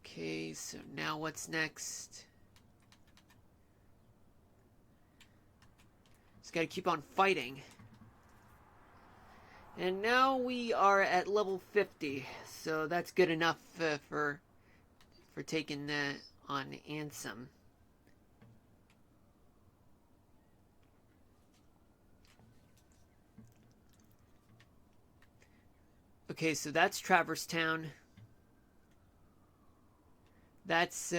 Okay, so now what's next? Just gotta keep on fighting. And now we are at level 50, so that's good enough for taking on Ansem. Okay, so that's Traverse Town. That's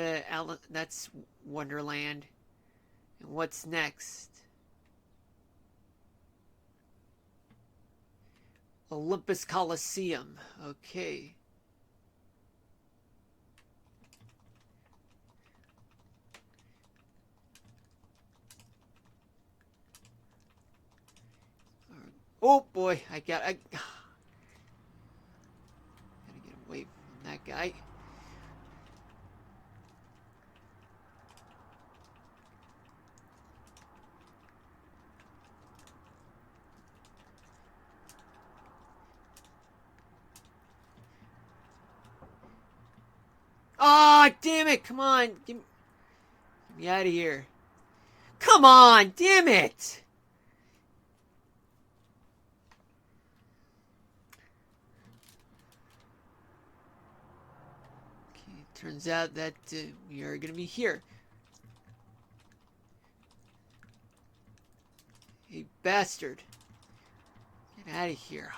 Wonderland. And what's next? Olympus Coliseum. Okay. Oh boy, I gotta get away from that guy. Ah, oh, damn it! Come on, get me out of here! Come on, damn it! Okay, turns out that we are gonna be here. Hey, bastard! Get out of here!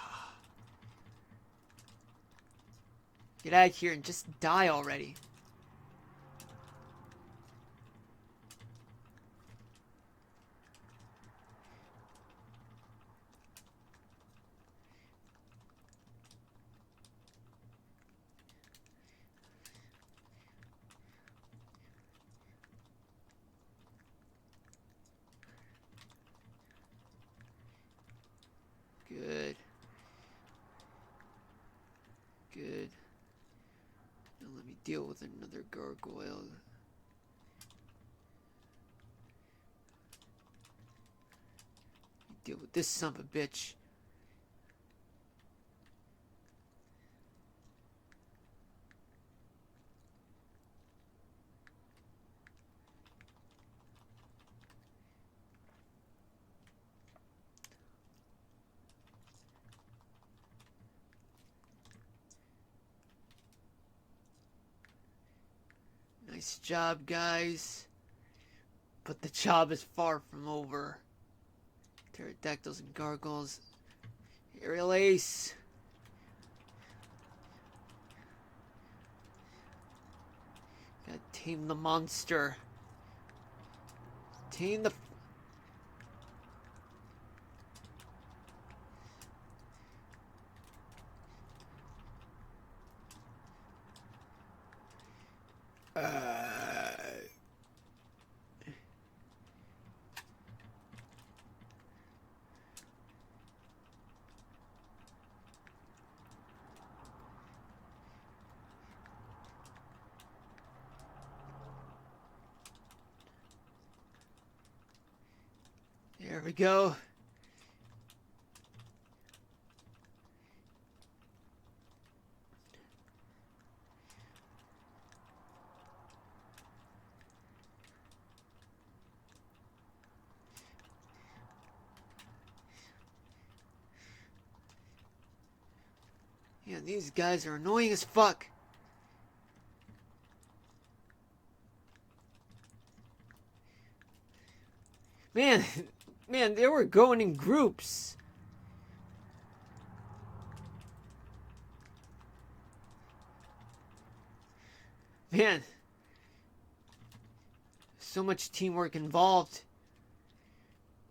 Get out of here and just die already. Good. Good. Now let me deal with another gargoyle. Deal with this son of a bitch. Nice job, guys. But the job is far from over. Pterodactyls and gargoyles. Aerial ace. Gotta tame the monster. Tame the... There we go. Yeah, these guys are annoying as fuck. Man, man, they were going in groups. Man, so much teamwork involved.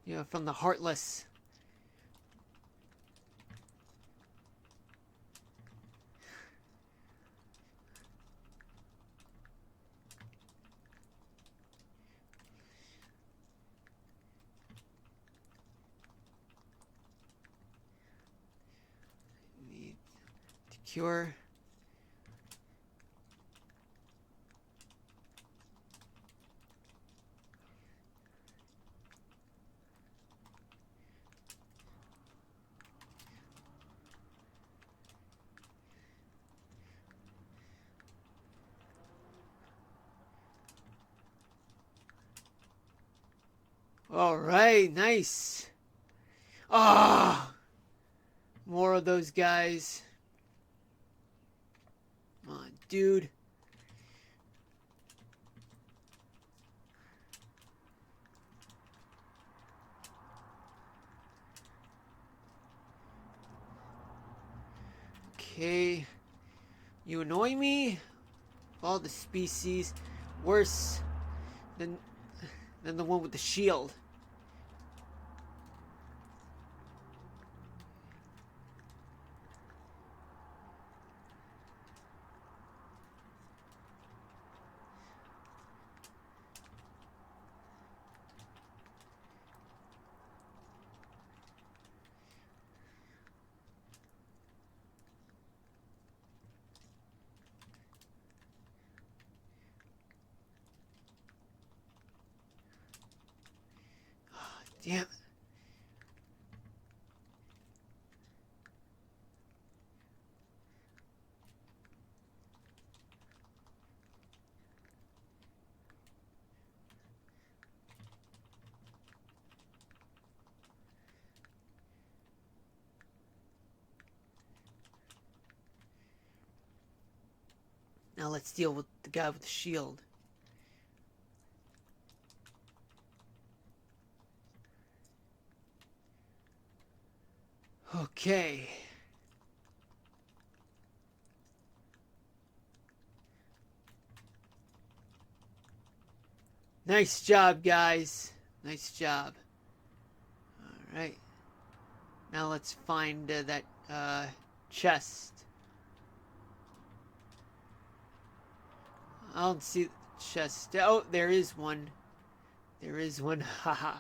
You know, from the Heartless. Need to cure. Alright, nice. Ah! More of those guys. Come on, dude. Okay. You annoy me? All the species. Worse than the one with the shield. Damn. Now let's deal with the guy with the shield. Okay. Nice job, guys. Nice job. Alright. Now let's find that chest. I don't see the chest. Oh, there is one. There is one. Haha.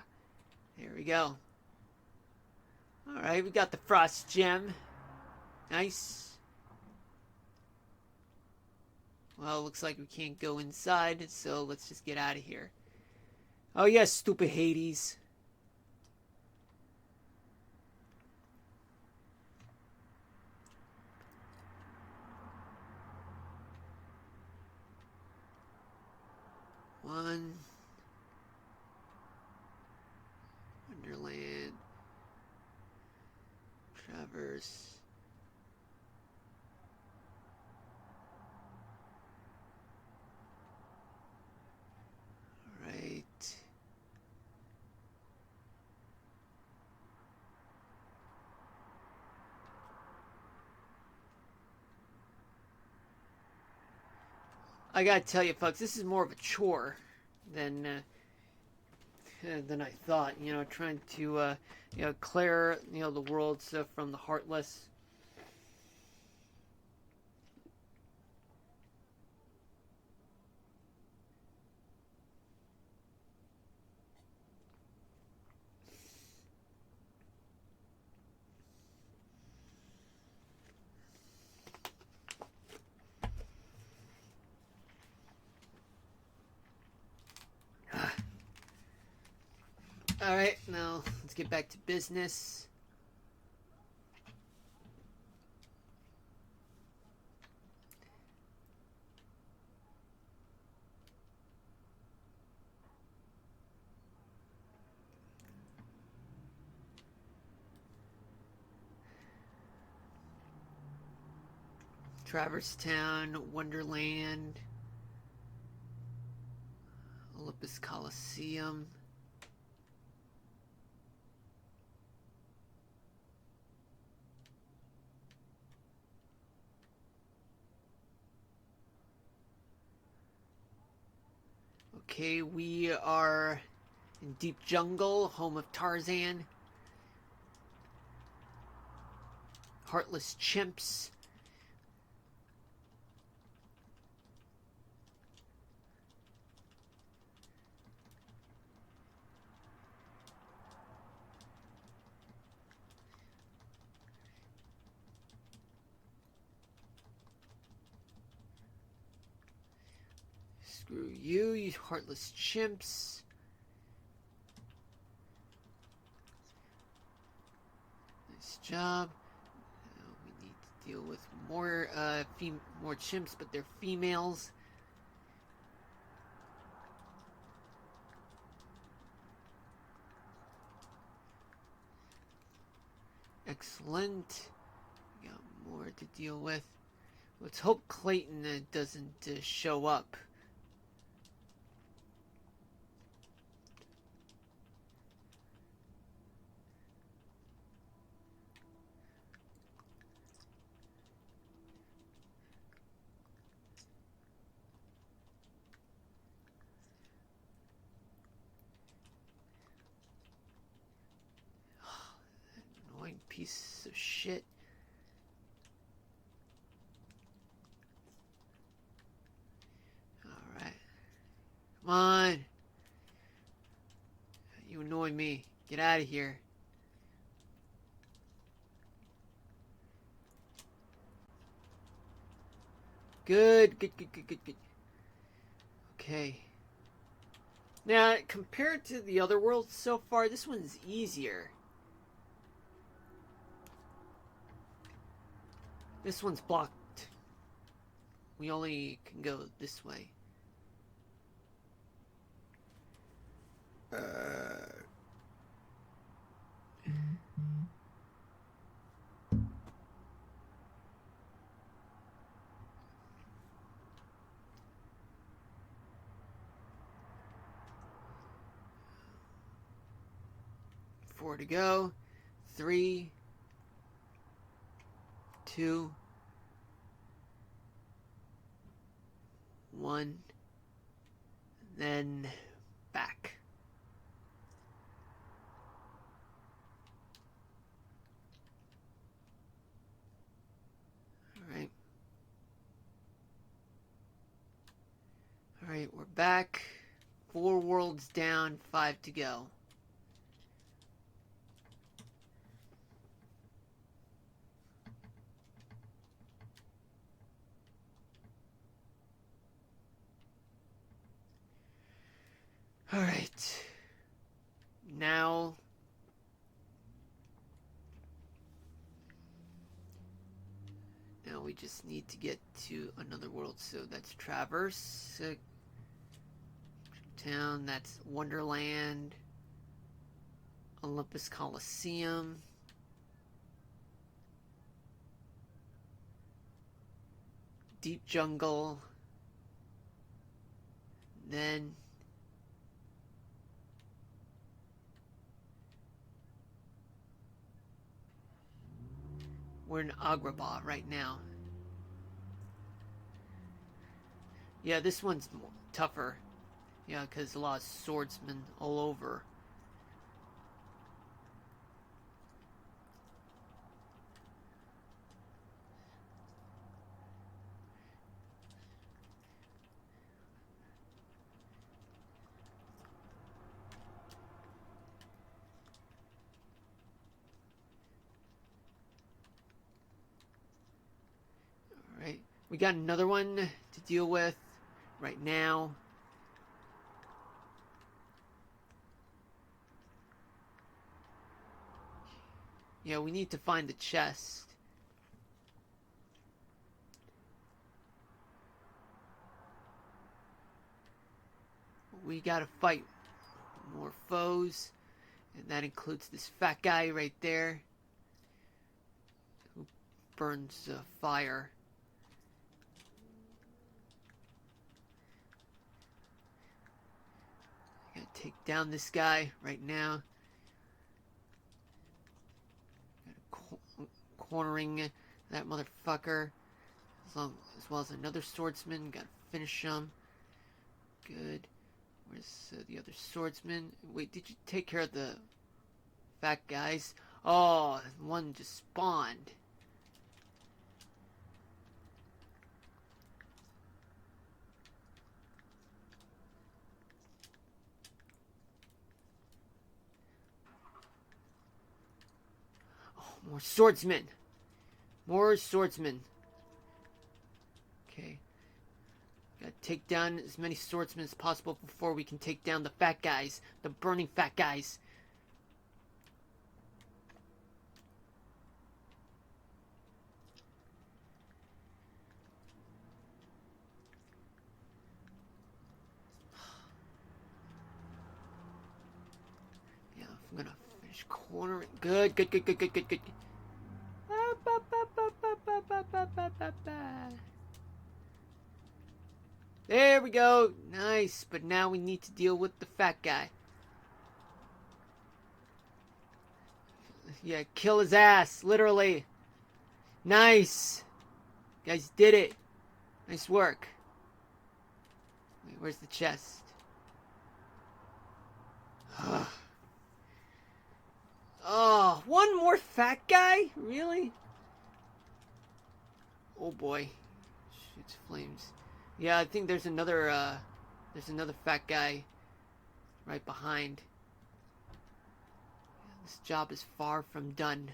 There we go. Alright, we got the frost gem. Nice. Well, looks like we can't go inside, so let's just get out of here. Oh yes, stupid Hades. One. Wonderland. Traverse. Right. I gotta tell you, folks, this is more of a chore than I thought. You know, trying to you know, clear, you know, the worlds from the Heartless. Alright, now let's get back to business. Traverse Town, Wonderland, Olympus Coliseum. Okay, we are in Deep Jungle, home of Tarzan. Heartless Chimps. Screw you, you heartless chimps. Nice job. Now we need to deal with more more chimps, but they're females. Excellent. We got more to deal with. Let's hope Clayton doesn't show up. Annoying piece of shit. Alright. Come on. You annoy me. Get out of here. Good, good, good, good, good, good. Okay. Now, compared to the other worlds so far, this one's easier. This one's blocked. We only can go this way. 4 to go. 3, 2, 1, then back. Alright. Alright, we're back. 4 worlds down, 5 to go. Alright. Now we just need to get to another world. So that's Traverse Town, that's Wonderland, Olympus Coliseum, Deep Jungle, then we're in Agrabah right now. Yeah, this one's tougher. Yeah, because a lot of swordsmen all over. Alright, we got another one to deal with right now. Yeah, we need to find the chest. We gotta fight more foes. And that includes this fat guy right there. Who burns fire. I gotta take down this guy right now. Cornering that motherfucker. As well as another swordsman. Gotta finish him. Good. Where's the other swordsman? Wait, did you take care of the fat guys? Oh, one just spawned. Oh, more swordsmen. More swordsmen. Okay. Gotta take down as many swordsmen as possible before we can take down the fat guys. The burning fat guys. Yeah, I'm gonna finish cornering. Good, good, good, good, good, good, good. There we go. Nice. But now we need to deal with the fat guy. Yeah, kill his ass. Literally. Nice. You guys did it. Nice work. Wait, where's the chest? Oh, one more fat guy? Really? Oh boy. Shoots flames. Yeah, I think there's another fat guy right behind. This job is far from done.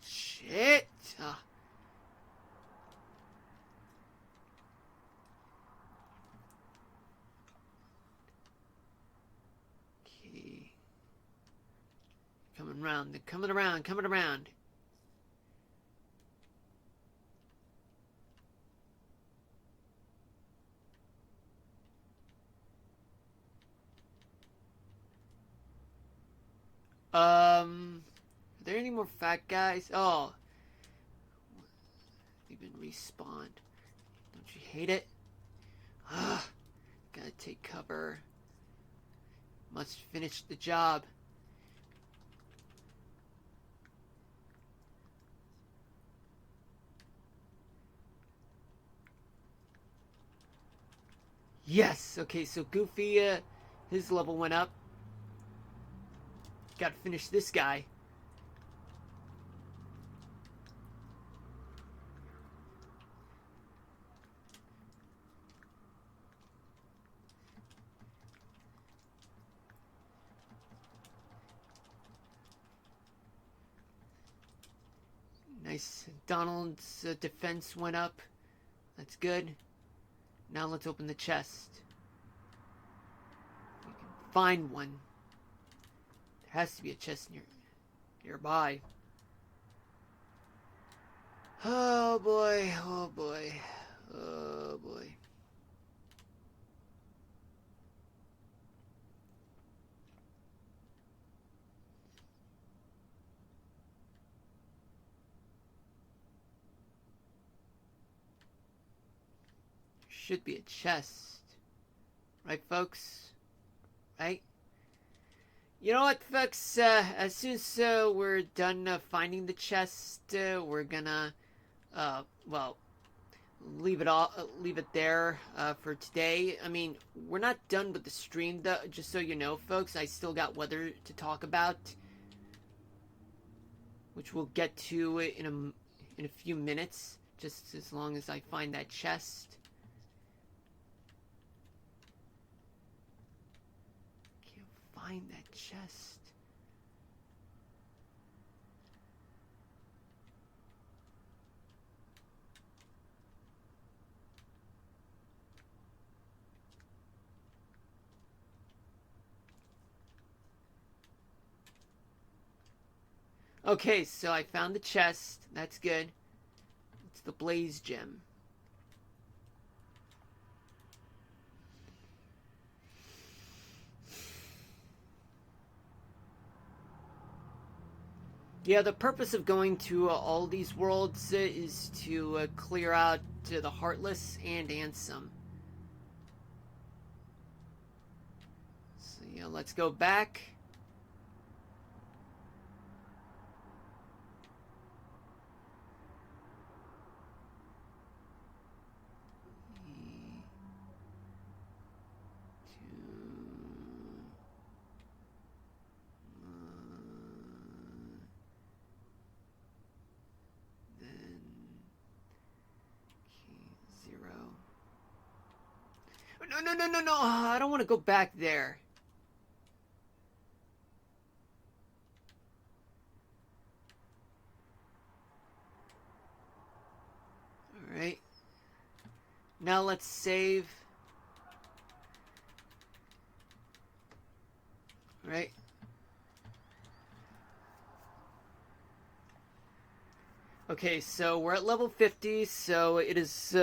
Shit! Okay. Coming around. They're coming around. Coming around. Are there any more fat guys? Oh. They've been respawned. Don't you hate it? Gotta take cover. Must finish the job. Yes! Okay, so Goofy, his level went up. Gotta finish this guy. Nice. Donald's defense went up. That's good. Now let's open the chest. We can find one. There has to be a chest nearby. Oh boy, oh boy, oh boy. Should be a chest. Right, folks? Right? You know what, folks? As soon as we're done finding the chest, we're gonna, well, leave it there for today. I mean, we're not done with the stream, though. Just so you know, folks, I still got weather to talk about, which we'll get to in a few minutes. Just as long as I find that chest. Find that chest. Okay, so I found the chest. That's good. It's the Blaze Gem. Yeah, the purpose of going to all these worlds is to clear out the Heartless and Ansem. So yeah, let's go back. No, no, no, no, no. I don't want to go back there. Alright. Now let's save. Alright. Okay, so we're at level 50, so it is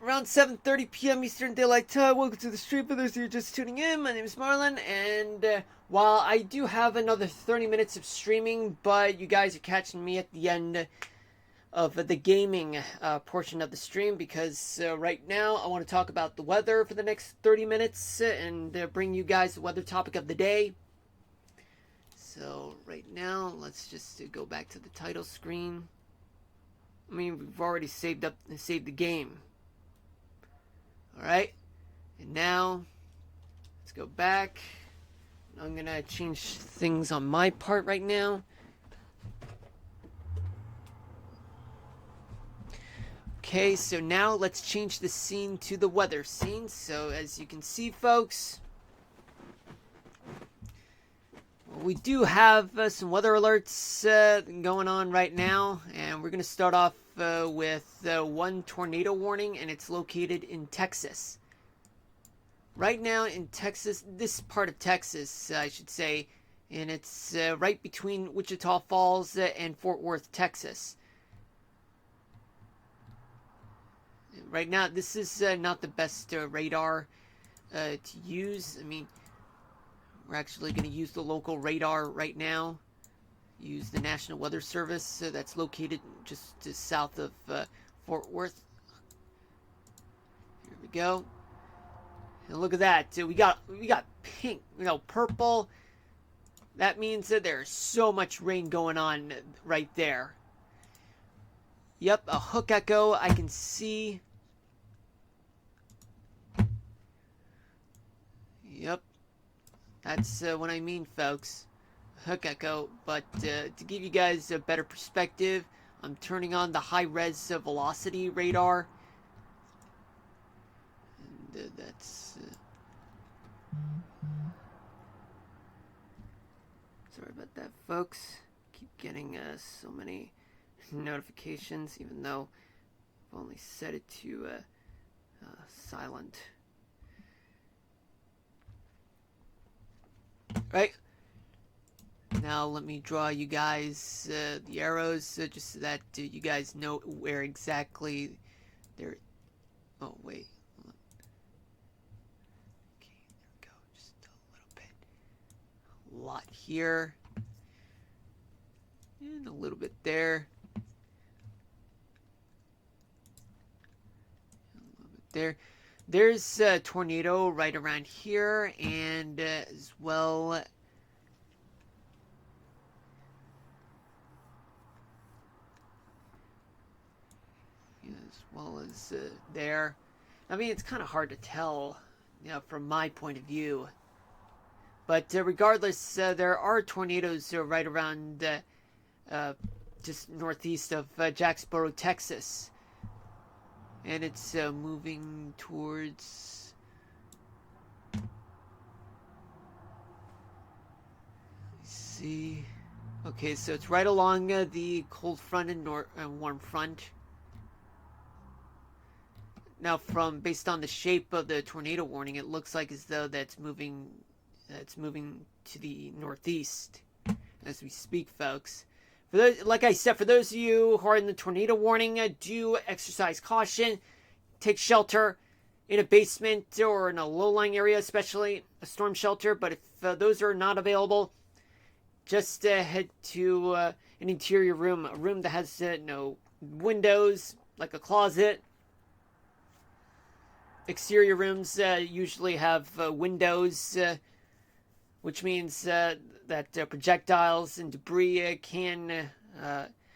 around 7:30 p.m. Eastern Daylight Time. Welcome to the stream for those who are just tuning in. My name is Marlon, and while I do have another 30 minutes of streaming, but you guys are catching me at the end of the gaming portion of the stream, because right now I want to talk about the weather for the next 30 minutes and bring you guys the weather topic of the day. So right now, let's just go back to the title screen. I mean, we've already saved the game. Alright, and now let's go back. I'm gonna change things on my part right now. Okay, so now let's change the scene to the weather scene. So as you can see, folks, we do have some weather alerts going on right now, and we're going to start off with one tornado warning, and it's located in Texas. Right now in Texas, this part of Texas, I should say, and it's right between Wichita Falls and Fort Worth, Texas. Right now, this is not the best radar to use. I mean, we're actually going to use the local radar right now. Use the National Weather Service that's located just south of Fort Worth. Here we go. And look at that. We got pink, purple. That means that there's so much rain going on right there. Yep, a hook echo. I can see. Yep. That's what I mean, folks. Hook echo. But to give you guys a better perspective, I'm turning on the high-res velocity radar. And that's... Sorry about that, folks. Keep getting so many notifications, even though I've only set it to silent. Right. Now let me draw you guys the arrows just so that you guys know where exactly they're... Oh, wait. Okay, there we go. Just a little bit. A lot here. And a little bit there. A little bit there. There's a tornado right around here, and as well... as well as there. I mean, it's kind of hard to tell, from my point of view. But regardless, there are tornadoes right around just northeast of Jacksboro, Texas. And it's moving towards... Let's see. Okay, so it's right along the cold front and warm front. Now, based on the shape of the tornado warning, it looks like as though that's moving to the northeast. as we speak, folks. For those, like I said, for those of you who are in the tornado warning, do exercise caution. Take shelter in a basement or in a low-lying area, especially a storm shelter. But if those are not available, just head to an interior room, a room that has no windows, like a closet. Exterior rooms usually have windows, which means that projectiles and debris can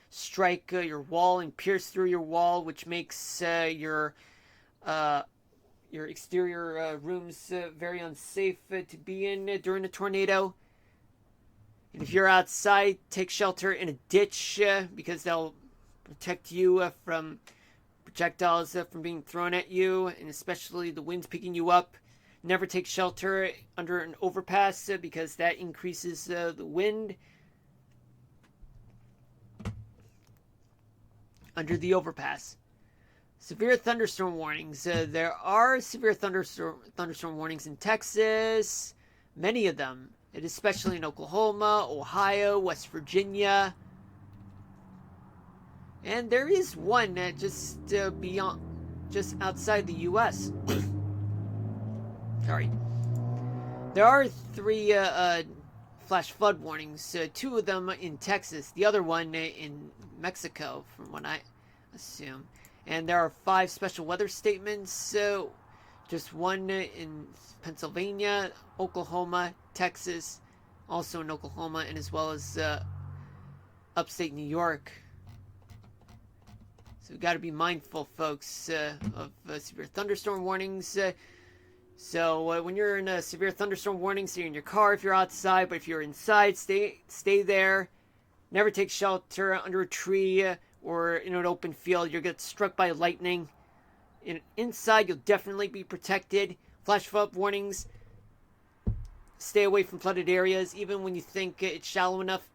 strike your wall and pierce through your wall, which makes your exterior rooms very unsafe to be in during a tornado. And if you're outside, take shelter in a ditch because they'll protect you from projectiles from being thrown at you, and especially the wind's picking you up. Never take shelter under an overpass because that increases the wind. Under the overpass. Severe thunderstorm warnings. There are severe thunderstorm warnings in Texas. Many of them. Especially in Oklahoma, Ohio, West Virginia. And there is one just outside the U.S. Sorry. There are 3 flash flood warnings. 2 of them in Texas. The other one in Mexico, from what I assume. And there are 5 special weather statements. Just 1 in Pennsylvania, Oklahoma, Texas, also in Oklahoma, and as well as upstate New York. So we've got to be mindful, folks, of severe thunderstorm warnings. So when you're in a severe thunderstorm warning, so you're in your car if you're outside, but if you're inside, stay there. Never take shelter under a tree or in an open field. You'll get struck by lightning. Inside, you'll definitely be protected. Flash flood warnings. Stay away from flooded areas. Even when you think it's shallow enough,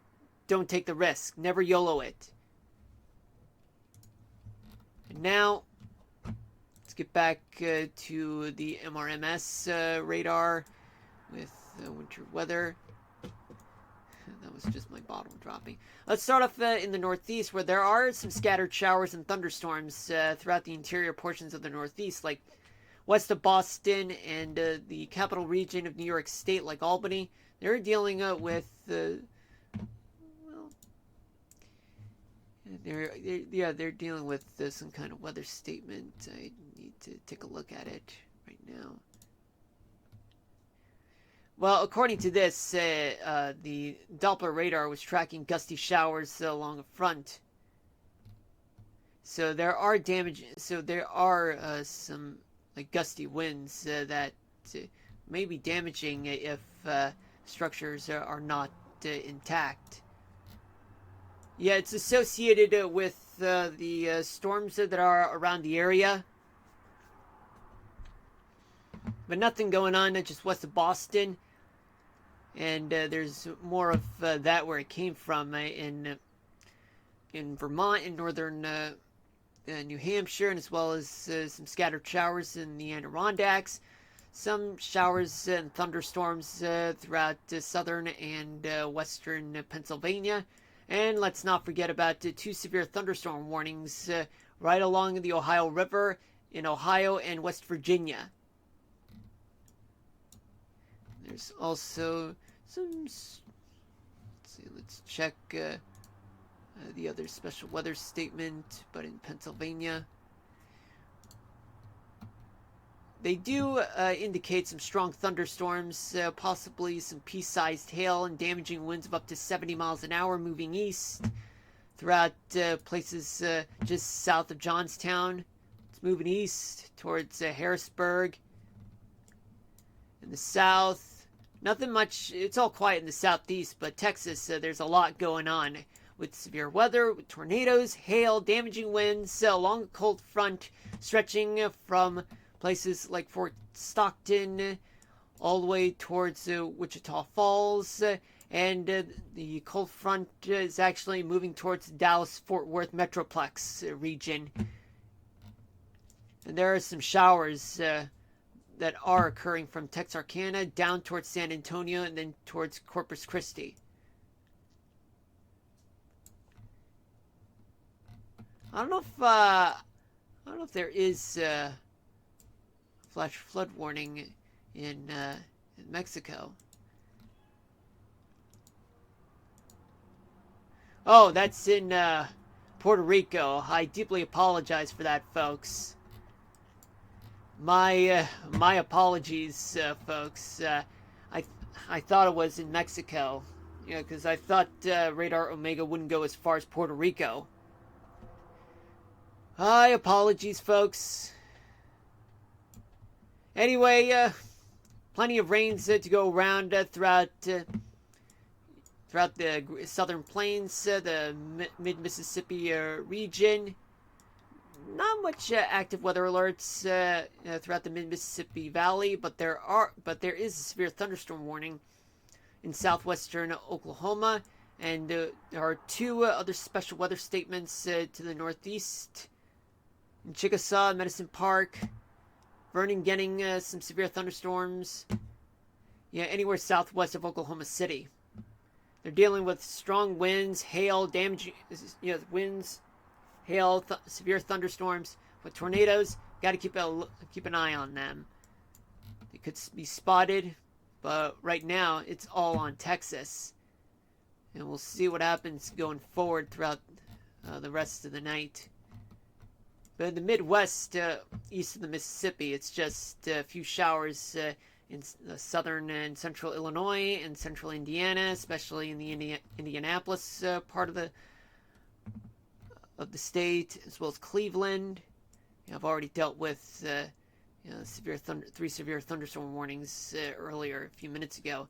don't take the risk. Never YOLO it. And now, let's get back to the MRMS radar with winter weather. That was just my bottle dropping. Let's start off in the Northeast, where there are some scattered showers and thunderstorms throughout the interior portions of the Northeast, like west of Boston and the capital region of New York State, like Albany. They're dealing with they're dealing with some kind of weather statement. I need to take a look at it right now. Well, according to this, the Doppler radar was tracking gusty showers along the front. So there are some like gusty winds that may be damaging if structures are not intact. Yeah, it's associated with the storms that are around the area. But nothing going on just west of Boston. And there's more of that where it came from in Vermont, in northern New Hampshire, and as well as some scattered showers in the Adirondacks. Some showers and thunderstorms throughout southern and western Pennsylvania. And let's not forget about 2 severe thunderstorm warnings right along the Ohio River in Ohio and West Virginia. There's also some... Let's check the other special weather statement, but in Pennsylvania. They do indicate some strong thunderstorms, possibly some pea-sized hail and damaging winds of up to 70 miles an hour moving east throughout places just south of Johnstown. It's moving east towards Harrisburg. In the south, nothing much. It's all quiet in the southeast, but Texas, there's a lot going on with severe weather, with tornadoes, hail, damaging winds along a cold front stretching from places like Fort Stockton all the way towards Wichita Falls, and the cold front is actually moving towards the Dallas-Fort Worth Metroplex region. And there are some showers that are occurring from Texarkana down towards San Antonio and then towards Corpus Christi. I don't know if I don't know if there is flash flood warning in Mexico. Oh, that's in Puerto Rico. I deeply apologize for that, folks. My apologies, folks. I I thought it was in Mexico, because I thought Radar Omega wouldn't go as far as Puerto Rico. My apologies, folks. Anyway, plenty of rains to go around throughout the southern plains, the mid Mississippi region. Not much active weather alerts throughout the mid Mississippi Valley, but there is a severe thunderstorm warning in southwestern Oklahoma, and there are two other special weather statements to the northeast in Chickasaw, Medicine Park, Vernon getting some severe thunderstorms. Yeah, anywhere southwest of Oklahoma City. They're dealing with strong winds, hail, damage, winds, hail, severe thunderstorms with tornadoes. Got to keep an eye on them. They could be spotted, but right now it's all on Texas, and we'll see what happens going forward throughout the rest of the night. But in the Midwest, east of the Mississippi, it's just a few showers in southern and central Illinois and central Indiana, especially in the Indianapolis part of the state, as well as Cleveland. I've already dealt with three severe thunderstorm warnings earlier, a few minutes ago.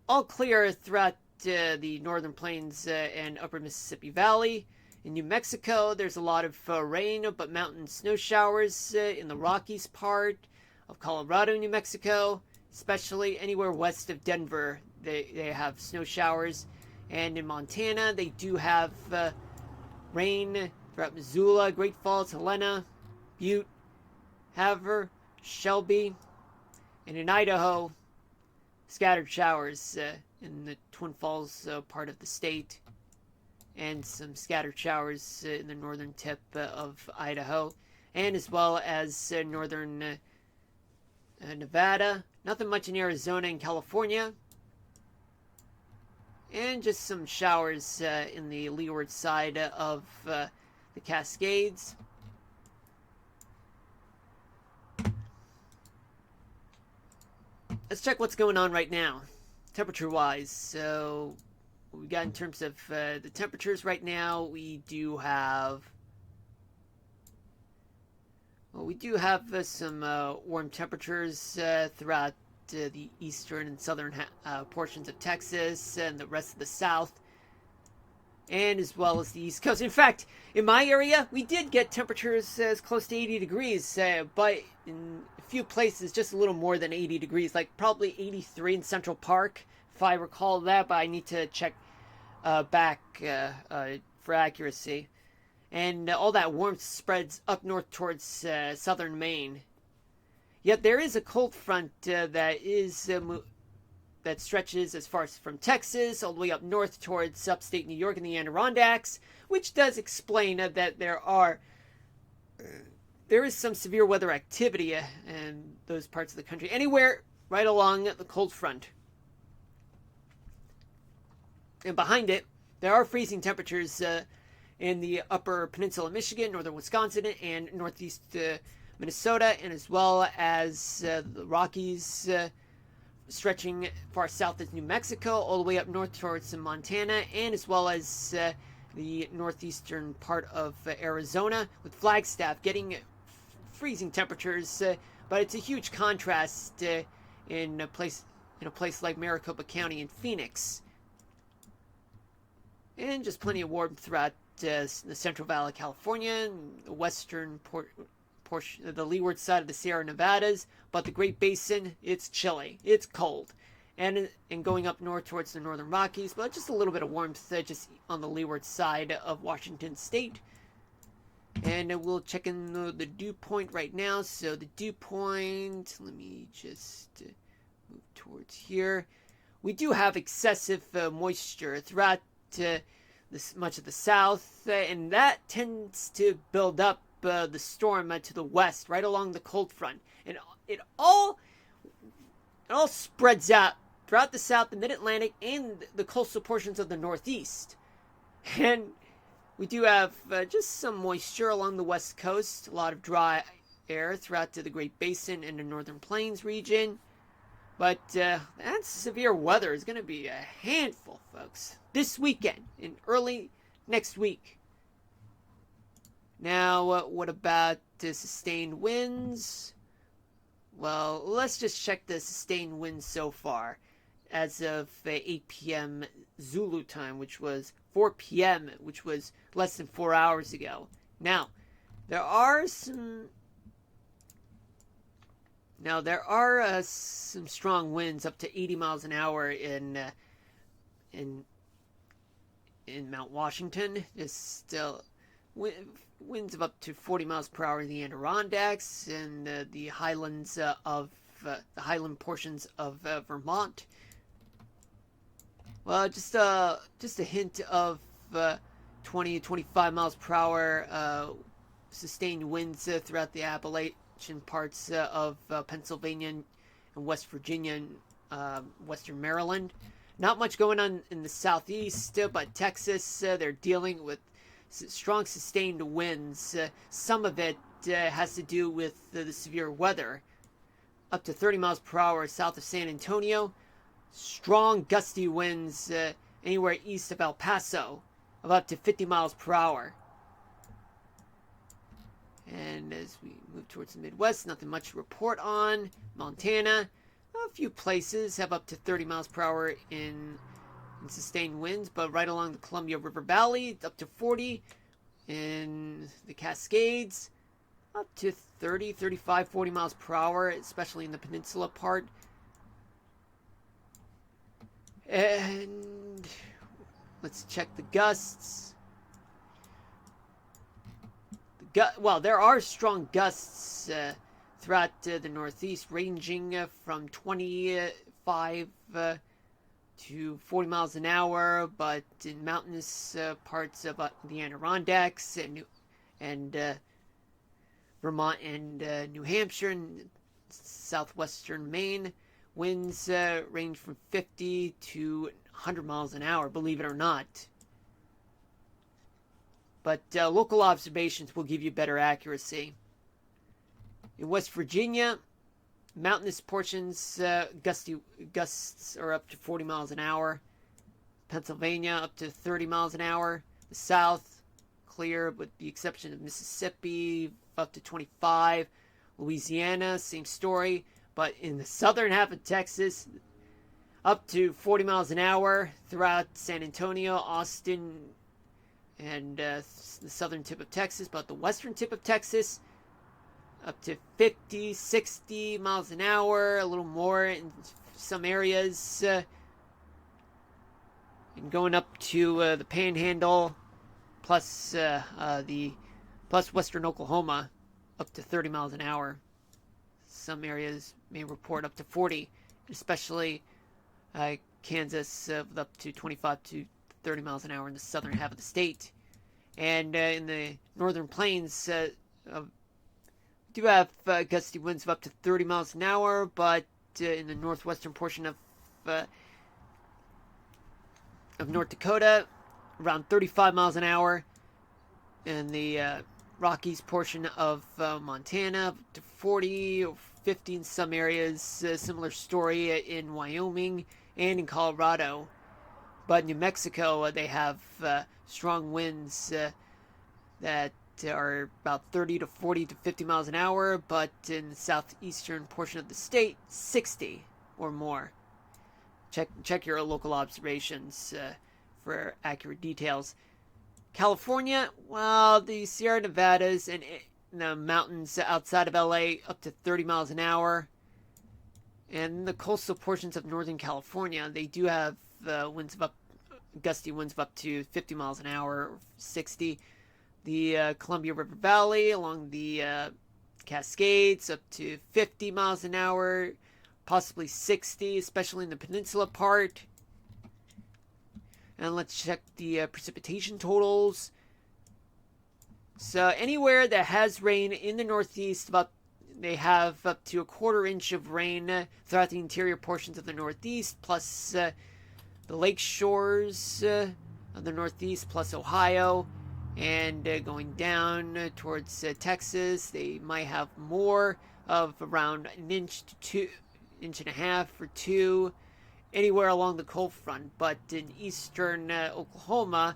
All clear throughout the northern plains and upper Mississippi Valley. In New Mexico, there's a lot of rain, but mountain snow showers in the Rockies part of Colorado, New Mexico, especially anywhere west of Denver. They have snow showers. And in Montana, they do have rain throughout Missoula, Great Falls, Helena, Butte, Havre, Shelby. And in Idaho, scattered showers in the Twin Falls part of the state, and some scattered showers in the northern tip of Idaho, and as well as northern Nevada. Nothing much in Arizona and California. And just some showers in the leeward side of the Cascades. Let's check what's going on right now, temperature-wise. So, what we got in terms of the temperatures right now, we do have some warm temperatures throughout the eastern and southern portions of Texas and the rest of the South, and as well as the East Coast. In fact, in my area, we did get temperatures as close to 80 degrees, but in a few places, just a little more than 80 degrees, like probably 83 in Central Park, if I recall that, but I need to check back for accuracy. And all that warmth spreads up north towards southern Maine. Yet there is a cold front that stretches as far as from Texas all the way up north towards upstate New York and the Adirondacks, which does explain that there is some severe weather activity in those parts of the country, anywhere right along the cold front. And behind it, there are freezing temperatures in the upper peninsula of Michigan, northern Wisconsin, and northeast Minnesota, and as well as the Rockies stretching far south as New Mexico, all the way up north towards Montana, and as well as the northeastern part of Arizona, with Flagstaff getting freezing temperatures, but it's a huge contrast in a place like Maricopa County and Phoenix. And just plenty of warmth throughout the Central Valley of California, and the western portion, the leeward side of the Sierra Nevadas, but the Great Basin, it's chilly, it's cold, and going up north towards the northern Rockies, but just a little bit of warmth just on the leeward side of Washington State. And we'll check in the dew point right now. So the dew point, let me just move towards here. We do have excessive moisture throughout much of the south, and that tends to build up the storm to the west, right along the cold front, and it all spreads out throughout the south, the mid-Atlantic, and the coastal portions of the northeast. And we do have just some moisture along the west coast, a lot of dry air throughout to the Great Basin and the Northern Plains region. But that severe weather is going to be a handful, folks, this weekend and early next week. Now, what about the sustained winds? Well, let's just check the sustained winds so far as of 8 p.m. Zulu time, which was 4 p.m., which was less than 4 hours ago. Now, there are some strong winds up to 80 miles an hour in Mount Washington. There's still winds of up to 40 miles per hour in the Adirondacks and the highlands of the highland portions of Vermont. Well, just a hint of 20 to 25 miles per hour sustained winds throughout the Appalachian parts of Pennsylvania and West Virginia and western Maryland. Not much going on in the southeast, but Texas, they're dealing with strong sustained winds. Some of it has to do with the severe weather. Up to 30 miles per hour south of San Antonio. Strong gusty winds anywhere east of El Paso of up to 50 miles per hour. And as we move towards the Midwest, nothing much to report on. Montana, a few places have up to 30 miles per hour in sustained winds, but right along the Columbia River Valley, up to 40. In the Cascades, up to 30, 35, 40 miles per hour, especially in the peninsula part. And let's check the gusts. Well, there are strong gusts throughout the Northeast, ranging from 25 to 40 miles an hour, but in mountainous parts of the Adirondacks and Vermont and New Hampshire and southwestern Maine, winds range from 50 to 100 miles an hour, believe it or not. But local observations will give you better accuracy. In West Virginia, mountainous portions, gusts are up to 40 miles an hour. Pennsylvania, up to 30 miles an hour. The South, clear, with the exception of Mississippi, up to 25. Louisiana, same story. But in the southern half of Texas, up to 40 miles an hour throughout San Antonio, Austin, and the southern tip of Texas. But the western tip of Texas, up to 50, 60 miles an hour, a little more in some areas. And going up to the Panhandle, plus western Oklahoma, up to 30 miles an hour. Some areas may report up to 40, especially Kansas, up to 25 to 30 miles an hour in the southern half of the state. And in the northern plains, do have gusty winds of up to 30 miles an hour, but in the northwestern portion of North Dakota, around 35 miles an hour. In the Rockies portion of Montana, up to 40 or 50 in some areas. Similar story in Wyoming and in Colorado. But in New Mexico, they have strong winds that are about 30 to 40 to 50 miles an hour, but in the southeastern portion of the state, 60 or more. Check your local observations for accurate details. California, well, the Sierra Nevadas and the mountains outside of LA, up to 30 miles an hour. And the coastal portions of Northern California, they do have gusty winds of up to 50 miles an hour, 60. The Columbia River Valley along the Cascades, up to 50 miles an hour, possibly 60, especially in the peninsula part. And let's check the precipitation totals. So anywhere that has rain in the Northeast, they have up to a quarter-inch of rain throughout the interior portions of the Northeast, plus the lake shores of the Northeast, plus Ohio. And going down towards Texas, they might have more of around an inch to 1.5 or 2 anywhere along the cold front. But in eastern Oklahoma,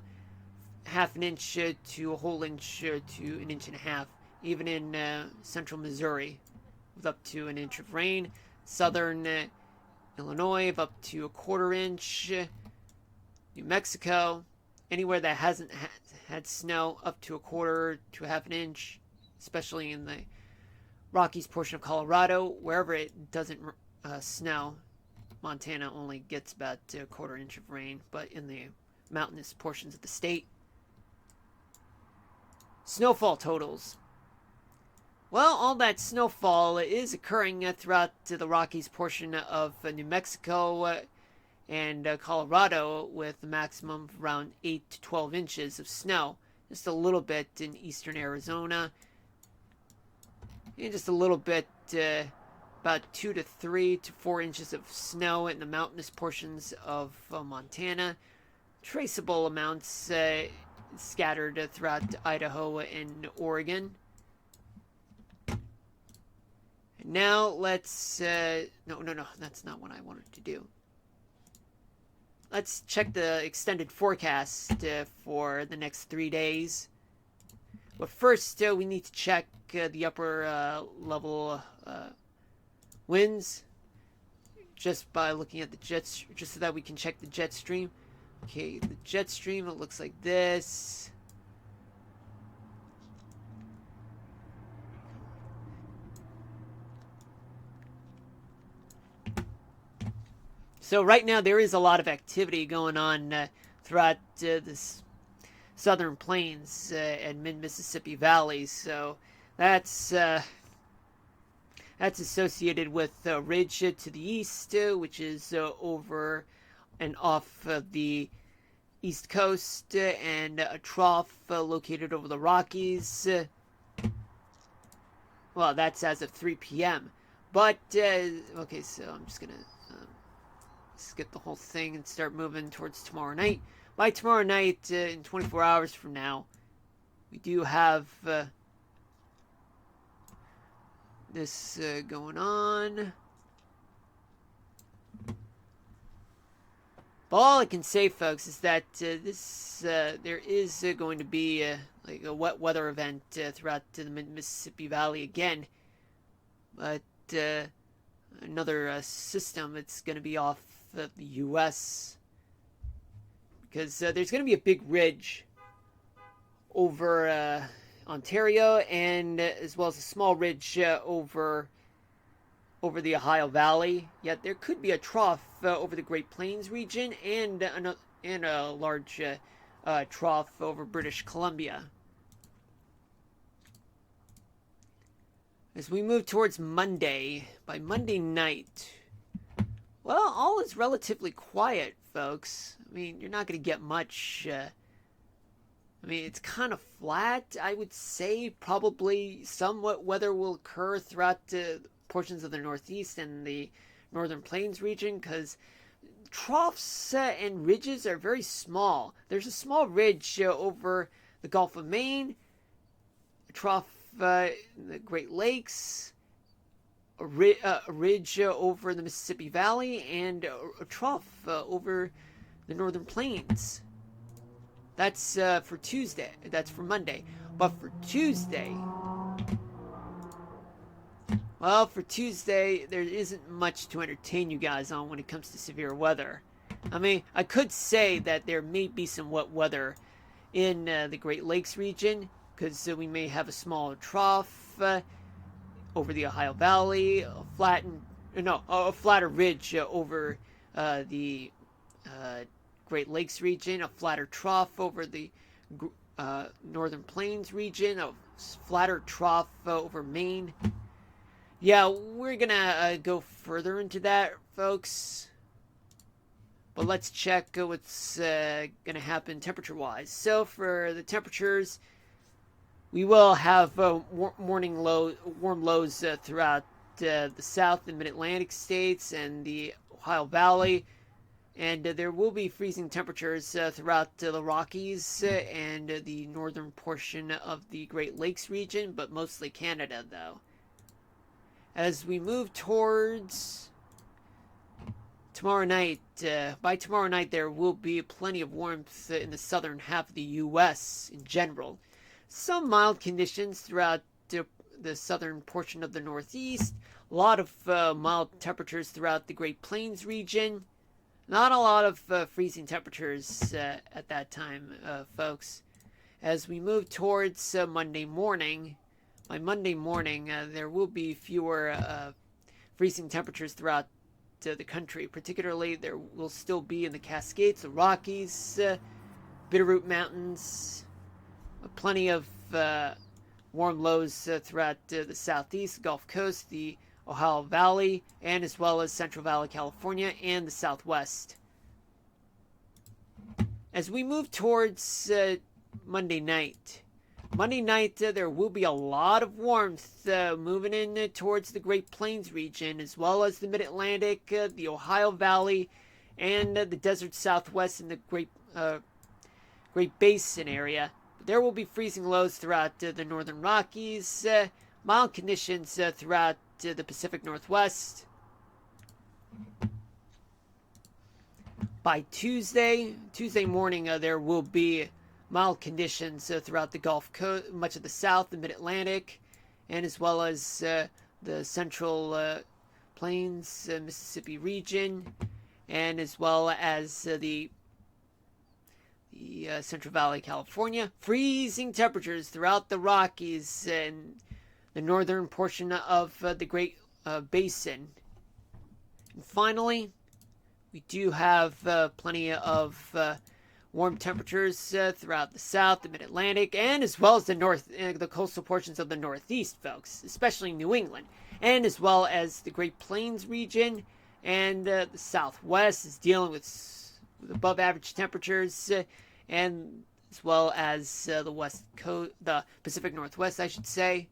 half an inch to a whole inch to 1.5 inches. Even in central Missouri, with up to an inch of rain. Southern Illinois, of up to a quarter-inch. New Mexico, anywhere that hasn't had snow, up to a quarter to half an inch, especially in the Rockies portion of Colorado. Wherever it doesn't snow, Montana only gets about a quarter-inch of rain, but in the mountainous portions of the state. Snowfall totals. Well, all that snowfall is occurring throughout the Rockies portion of New Mexico and Colorado, with a maximum of around 8 to 12 inches of snow. Just a little bit in eastern Arizona, and just a little bit, about 2 to 3 to 4 inches of snow in the mountainous portions of Montana. Traceable amounts scattered throughout Idaho and Oregon. Now let's, no, that's not what I wanted to do. Let's check the extended forecast for the next 3 days. But first, we need to check the upper level winds, just by looking at the jets, just so that we can check the jet stream. Okay, the jet stream, it looks like this. So right now there is a lot of activity going on throughout this southern plains and mid-Mississippi Valley. So that's associated with a ridge to the east, which is over and off of the east coast, and a trough located over the Rockies. Well, that's as of 3 p.m. But, okay, so I'm just going to skip the whole thing and start moving towards tomorrow night. By tomorrow night, in 24 hours from now, we do have this going on. But all I can say, folks, is that there is going to be like a wet weather event throughout the Mississippi Valley again. But another system, it's going to be off of the U.S. because there's going to be a big ridge over Ontario, and as well as a small ridge over the Ohio Valley. Yet there could be a trough over the Great Plains region, and a large trough over British Columbia. As we move towards Monday, by Monday night, well, all is relatively quiet, folks. I mean, you're not going to get much. I mean, it's kind of flat. I would say probably somewhat weather will occur throughout portions of the Northeast and the Northern Plains region, because troughs and ridges are very small. There's a small ridge over the Gulf of Maine, a trough in the Great Lakes, a ridge over the Mississippi Valley, and a trough over the Northern Plains. That's for Tuesday. That's for Monday. But for Tuesday, well, for Tuesday, there isn't much to entertain you guys on when it comes to severe weather. I mean, I could say that there may be some wet weather in the Great Lakes region, because we may have a smaller trough over the Ohio Valley, a flatter ridge over the Great Lakes region, a flatter trough over the Northern Plains region, a flatter trough over Maine. Yeah, we're gonna go further into that, folks. But let's check what's going to happen temperature-wise. So for the temperatures, we will have warm lows throughout the South and Mid-Atlantic states and the Ohio Valley. And there will be freezing temperatures throughout the Rockies and the northern portion of the Great Lakes region, but mostly Canada, though. As we move towards tomorrow night, by tomorrow night there will be plenty of warmth in the southern half of the U.S. in general. Some mild conditions throughout the southern portion of the Northeast. A lot of mild temperatures throughout the Great Plains region. Not a lot of freezing temperatures at that time, folks. As we move towards Monday morning, by Monday morning, there will be fewer freezing temperatures throughout the country. Particularly, there will still be in the Cascades, the Rockies, Bitterroot Mountains, plenty of warm lows throughout the Southeast, Gulf Coast, the Ohio Valley, and as well as Central Valley, California, and the Southwest. As we move towards Monday night, there will be a lot of warmth moving in towards the Great Plains region, as well as the Mid-Atlantic, the Ohio Valley, and the desert Southwest and the Great Basin area. There will be freezing lows throughout the northern Rockies, mild conditions throughout the Pacific Northwest. By Tuesday morning, there will be mild conditions throughout the Gulf Coast, much of the South, the Mid-Atlantic, and as well as the Central Plains, Mississippi region, and as well as the Central Valley, California. Freezing temperatures throughout the Rockies and the northern portion of the Great Basin. And finally, we do have plenty of warm temperatures throughout the South, the Mid-Atlantic, and as well as the coastal portions of the Northeast, folks, especially New England, and as well as the Great Plains region, and the Southwest is dealing with above-average temperatures, and as well as the West Coast, the Pacific Northwest, I should say.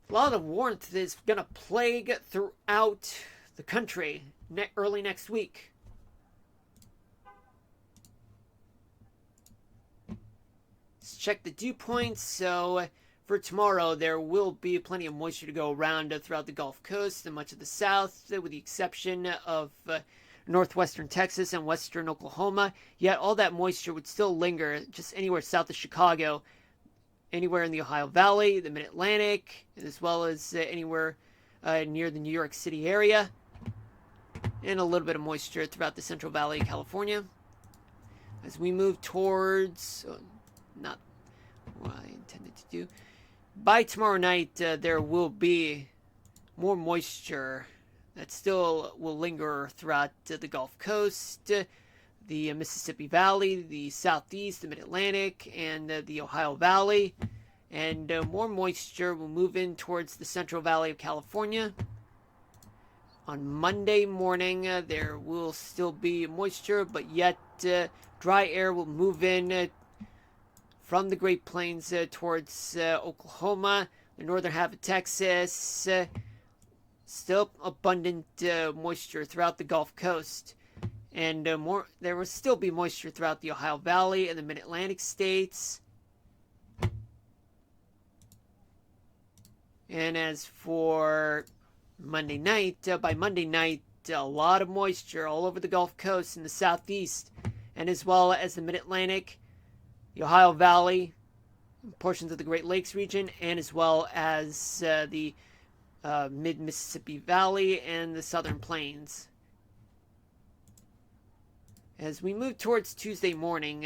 A lot of warmth is going to plague throughout the country early next week. Let's check the dew points. So for tomorrow, there will be plenty of moisture to go around throughout the Gulf Coast and much of the South, with the exception of northwestern Texas and western Oklahoma. Yet all that moisture would still linger just anywhere south of Chicago, anywhere in the Ohio Valley, the Mid-Atlantic, as well as anywhere near the New York City area, and a little bit of moisture throughout the Central Valley of California. As we move towards, not what I intended to do, by tomorrow night there will be more moisture that still will linger throughout the Gulf Coast, the Mississippi Valley, the Southeast, the Mid-Atlantic, and the Ohio Valley. And more moisture will move in towards the Central Valley of California. On Monday morning, there will still be moisture, but yet dry air will move in from the Great Plains towards Oklahoma, the northern half of Texas. Still abundant moisture throughout the Gulf Coast. And there will still be moisture throughout the Ohio Valley and the Mid-Atlantic states. And as for Monday night, by Monday night, a lot of moisture all over the Gulf Coast and the Southeast, and as well as the Mid-Atlantic, the Ohio Valley, portions of the Great Lakes region, and as well as the mid-Mississippi Valley and the Southern Plains. As we move towards Tuesday morning,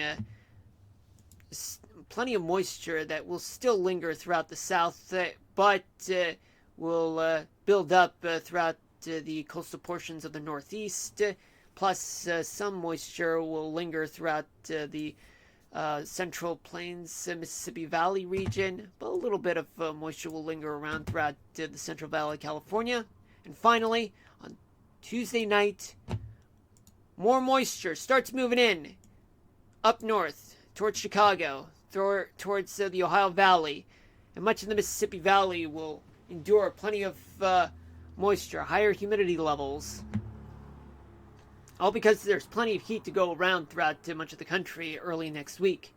plenty of moisture that will still linger throughout the South, but will build up throughout the coastal portions of the Northeast. Plus, some moisture will linger throughout the Central Plains, Mississippi Valley region, but a little bit of moisture will linger around throughout the Central Valley, California. And finally, on Tuesday night, more moisture starts moving in up north towards Chicago, towards the Ohio Valley, and much of the Mississippi Valley will endure plenty of moisture, higher humidity levels. All because there's plenty of heat to go around throughout much of the country early next week,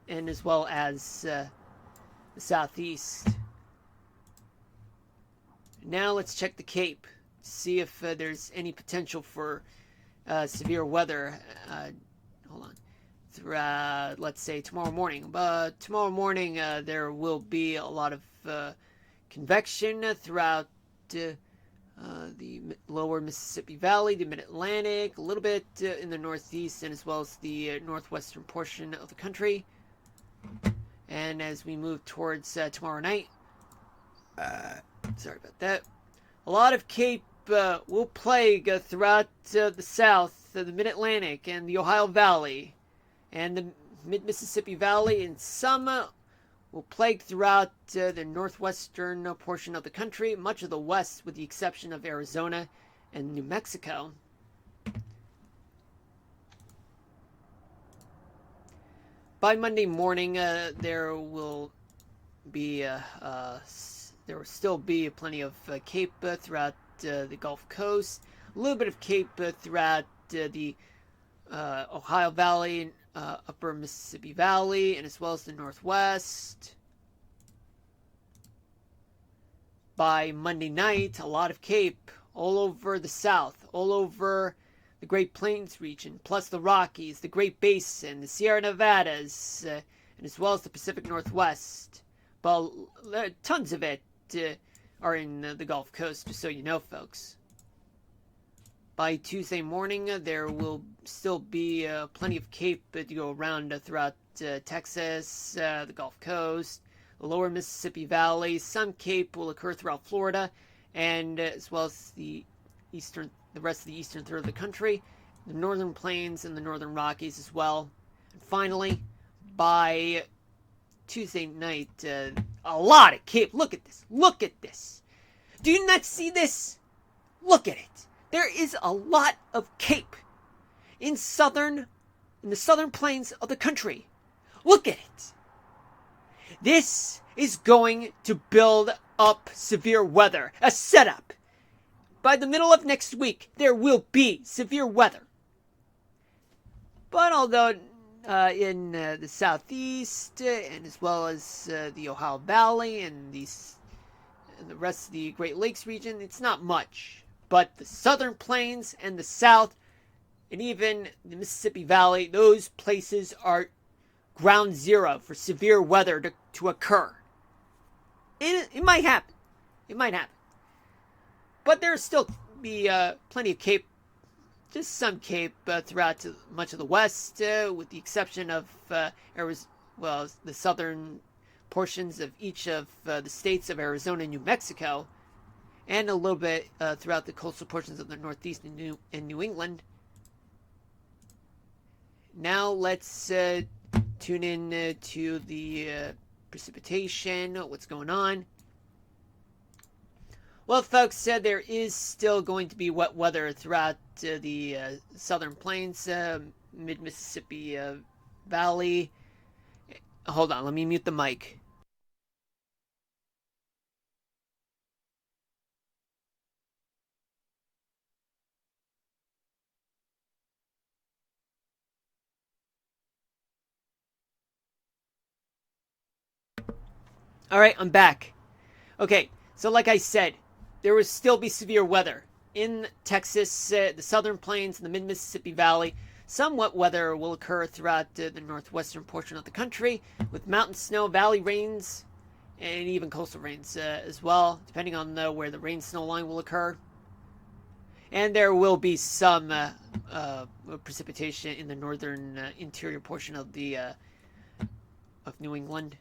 and as well as the southeast. Now let's check the Cape, see if there's any potential for severe weather. Hold on. Let's say tomorrow morning. Tomorrow morning there will be a lot of convection throughout the lower Mississippi Valley, the Mid-Atlantic, a little bit in the northeast, and as well as the northwestern portion of the country. And as we move towards tomorrow night, sorry about that, a lot of Cape will plague throughout the south, the Mid-Atlantic, and the Ohio Valley, and the Mid-Mississippi Valley, and some will plague throughout the northwestern portion of the country, much of the west, with the exception of Arizona and New Mexico. By Monday morning, there will still be plenty of Cape throughout the Gulf Coast, a little bit of Cape throughout the Ohio Valley, upper Mississippi Valley, and as well as the Northwest. By Monday night, a lot of Cape all over the South, all over the Great Plains region, plus the Rockies, the Great Basin, the Sierra Nevadas, and as well as the Pacific Northwest. But tons of it are in the Gulf Coast, just so you know, folks. By Tuesday morning, there will still be plenty of Cape to go around throughout Texas, the Gulf Coast, the lower Mississippi Valley. Some Cape will occur throughout Florida, and as well as the rest of the eastern third of the country, the northern plains and the northern Rockies as well. And finally, by Tuesday night, a lot of Cape. Look at this. Look at this. Do you not see this? Look at it. There is a lot of Cape in the southern plains of the country. Look at it. This is going to build up severe weather, a setup. By the middle of next week, there will be severe weather. But although in the southeast, and as well as the Ohio Valley and the rest of the Great Lakes region, it's not much. But the southern plains and the south, and even the Mississippi Valley, those places are ground zero for severe weather to occur. It might happen. It might happen. But there'll still be plenty of Cape, just some Cape throughout much of the west, with the exception of the southern portions of each of the states of Arizona and New Mexico, and a little bit throughout the coastal portions of the Northeast and New England. Now let's tune in to the precipitation, what's going on. Well, folks, there is still going to be wet weather throughout the southern plains, mid-Mississippi Valley. Hold on, let me mute the mic. All right, I'm back. Okay, so like I said, there will still be severe weather in Texas, the southern plains, and the mid-Mississippi Valley. Some wet weather will occur throughout the northwestern portion of the country, with mountain snow, valley rains, and even coastal rains as well, depending on where the rain-snow line will occur. And there will be some precipitation in the northern interior portion of of New England.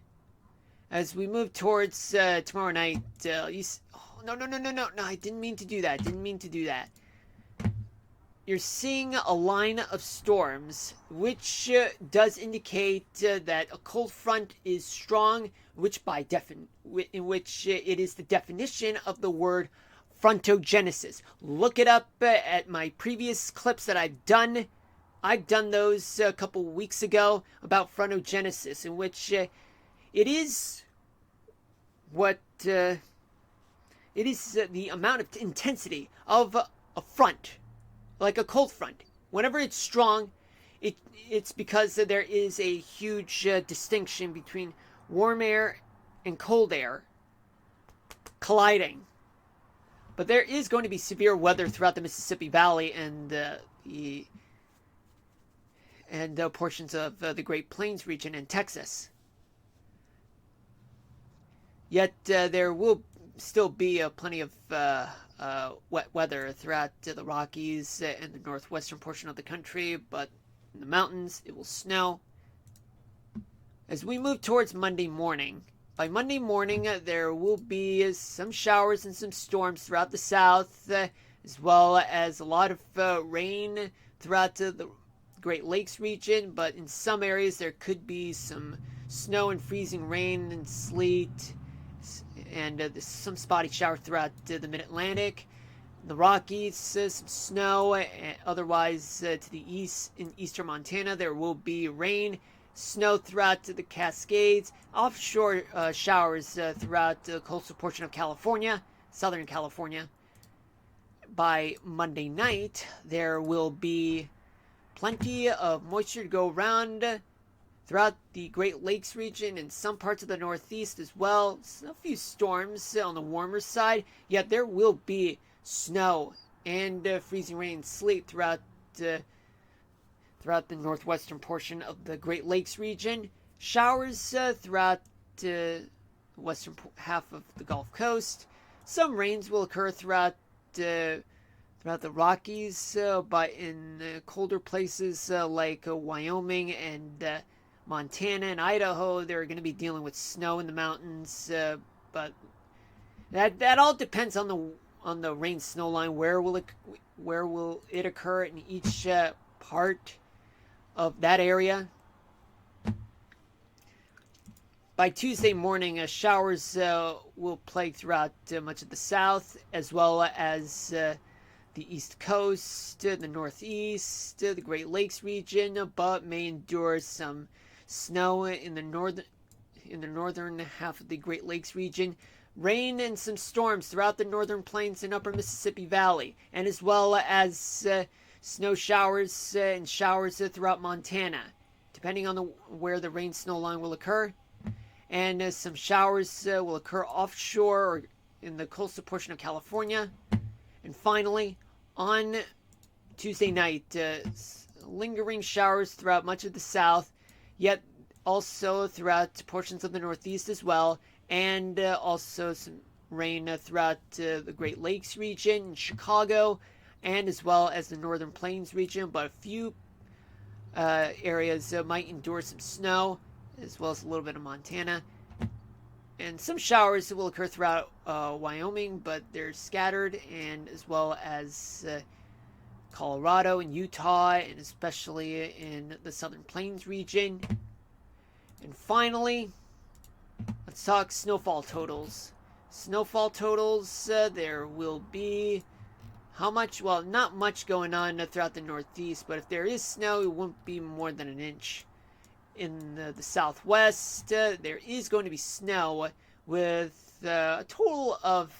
As we move towards tomorrow night, no, I didn't mean to do that. You're seeing a line of storms, which does indicate that a cold front is strong, in which it is the definition of the word frontogenesis. Look it up at my previous clips that I've done. I've done those a couple weeks ago about frontogenesis, in which it is what it is the amount of intensity of a front, like a cold front. Whenever it's strong, it's because there is a huge distinction between warm air and cold air colliding. But there is going to be severe weather throughout the Mississippi Valley and portions of the Great Plains region in Texas. Yet there will still be plenty of wet weather throughout the Rockies and the northwestern portion of the country, but in the mountains it will snow. As we move towards Monday morning, by Monday morning there will be some showers and some storms throughout the south, as well as a lot of rain throughout the Great Lakes region, but in some areas there could be some snow and freezing rain and sleet, and some spotty showers throughout the mid-Atlantic. The Rockies, some snow. Otherwise, to the east, in eastern Montana, there will be rain, snow throughout the Cascades, offshore showers throughout the coastal portion of California, southern California. By Monday night, there will be plenty of moisture to go around throughout the Great Lakes region and some parts of the Northeast as well. A few storms on the warmer side, yet there will be snow and freezing rain and sleet throughout the northwestern portion of the Great Lakes region. Showers throughout the western half of the Gulf Coast. Some rains will occur throughout the Rockies, but in colder places like Wyoming and Montana and Idaho, they're going to be dealing with snow in the mountains. But that all depends on the rain snow line. Where will it occur in each part of that area? By Tuesday morning, showers will plague throughout much of the south, as well as the East Coast, the Northeast, the Great Lakes region, but may endure some snow in the northern half of the Great Lakes region, rain and some storms throughout the northern plains and upper Mississippi Valley, and as well as snow showers and showers throughout Montana, depending on where the rain snow line will occur. And some showers will occur offshore or in the coastal portion of California. And finally, on Tuesday night, lingering showers throughout much of the south, yet also throughout portions of the Northeast as well, and also some rain throughout the Great Lakes region, Chicago, and as well as the Northern Plains region, but a few areas might endure some snow, as well as a little bit of Montana. And some showers will occur throughout Wyoming, but they're scattered, and as well as Colorado and Utah, and especially in the Southern Plains region. And finally, let's talk snowfall totals. Snowfall totals, there will be how much? Well, not much going on throughout the Northeast, but if there is snow, it won't be more than an inch. In the Southwest, there is going to be snow with a total of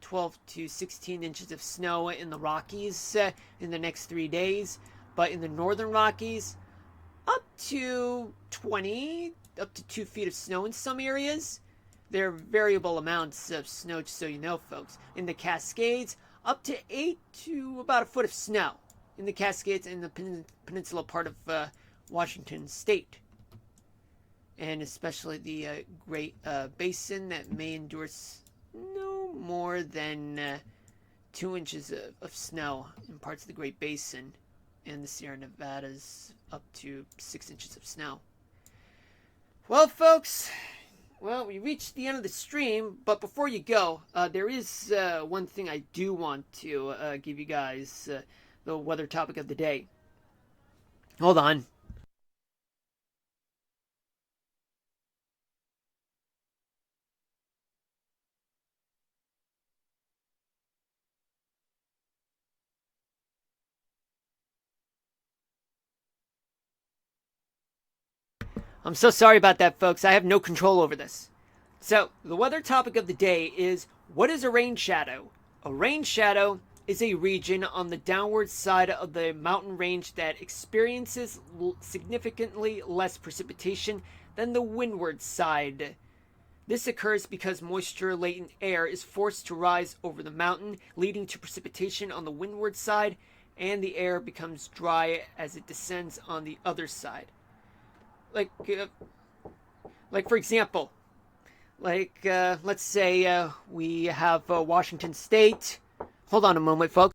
12 to 16 inches of snow in the Rockies in the next 3 days. But in the Northern Rockies, up to 2 feet of snow in some areas. There are variable amounts of snow, just so you know, folks. In the Cascades, up to 8 to about a foot of snow in the Cascades in the peninsula part of Washington State. And especially the Great Basin, that may endure no more than 2 inches of snow in parts of the Great Basin, and the Sierra Nevadas up to 6 inches of snow. Well, folks, we reached the end of the stream, but before you go, there is one thing I do want to give you guys, the weather topic of the day. Hold on. I'm so sorry about that, folks. I have no control over this. So, the weather topic of the day is, what is a rain shadow? A rain shadow is a region on the downward side of the mountain range that experiences significantly less precipitation than the windward side. This occurs because moisture-laden air is forced to rise over the mountain, leading to precipitation on the windward side, and the air becomes dry as it descends on the other side. Like for example, let's say we have Washington State. Hold on a moment, folks.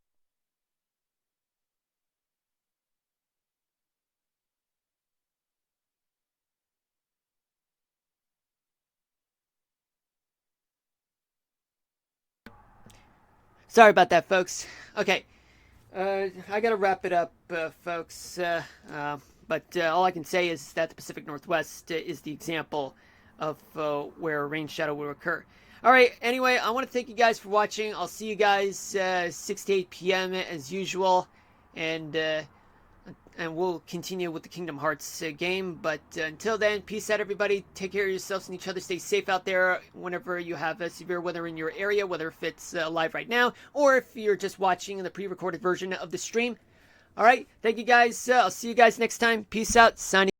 Sorry about that, folks. Okay, I gotta wrap it up, folks. But all I can say is that the Pacific Northwest is the example of where a rain shadow will occur. All right. Anyway, I want to thank you guys for watching. I'll see you guys 6 to 8 p.m. as usual, and we'll continue with the Kingdom Hearts game. But until then, peace out, everybody. Take care of yourselves and each other. Stay safe out there whenever you have severe weather in your area, whether if it's live right now or if you're just watching the pre-recorded version of the stream. All right. Thank you guys. I'll see you guys next time. Peace out. Signing.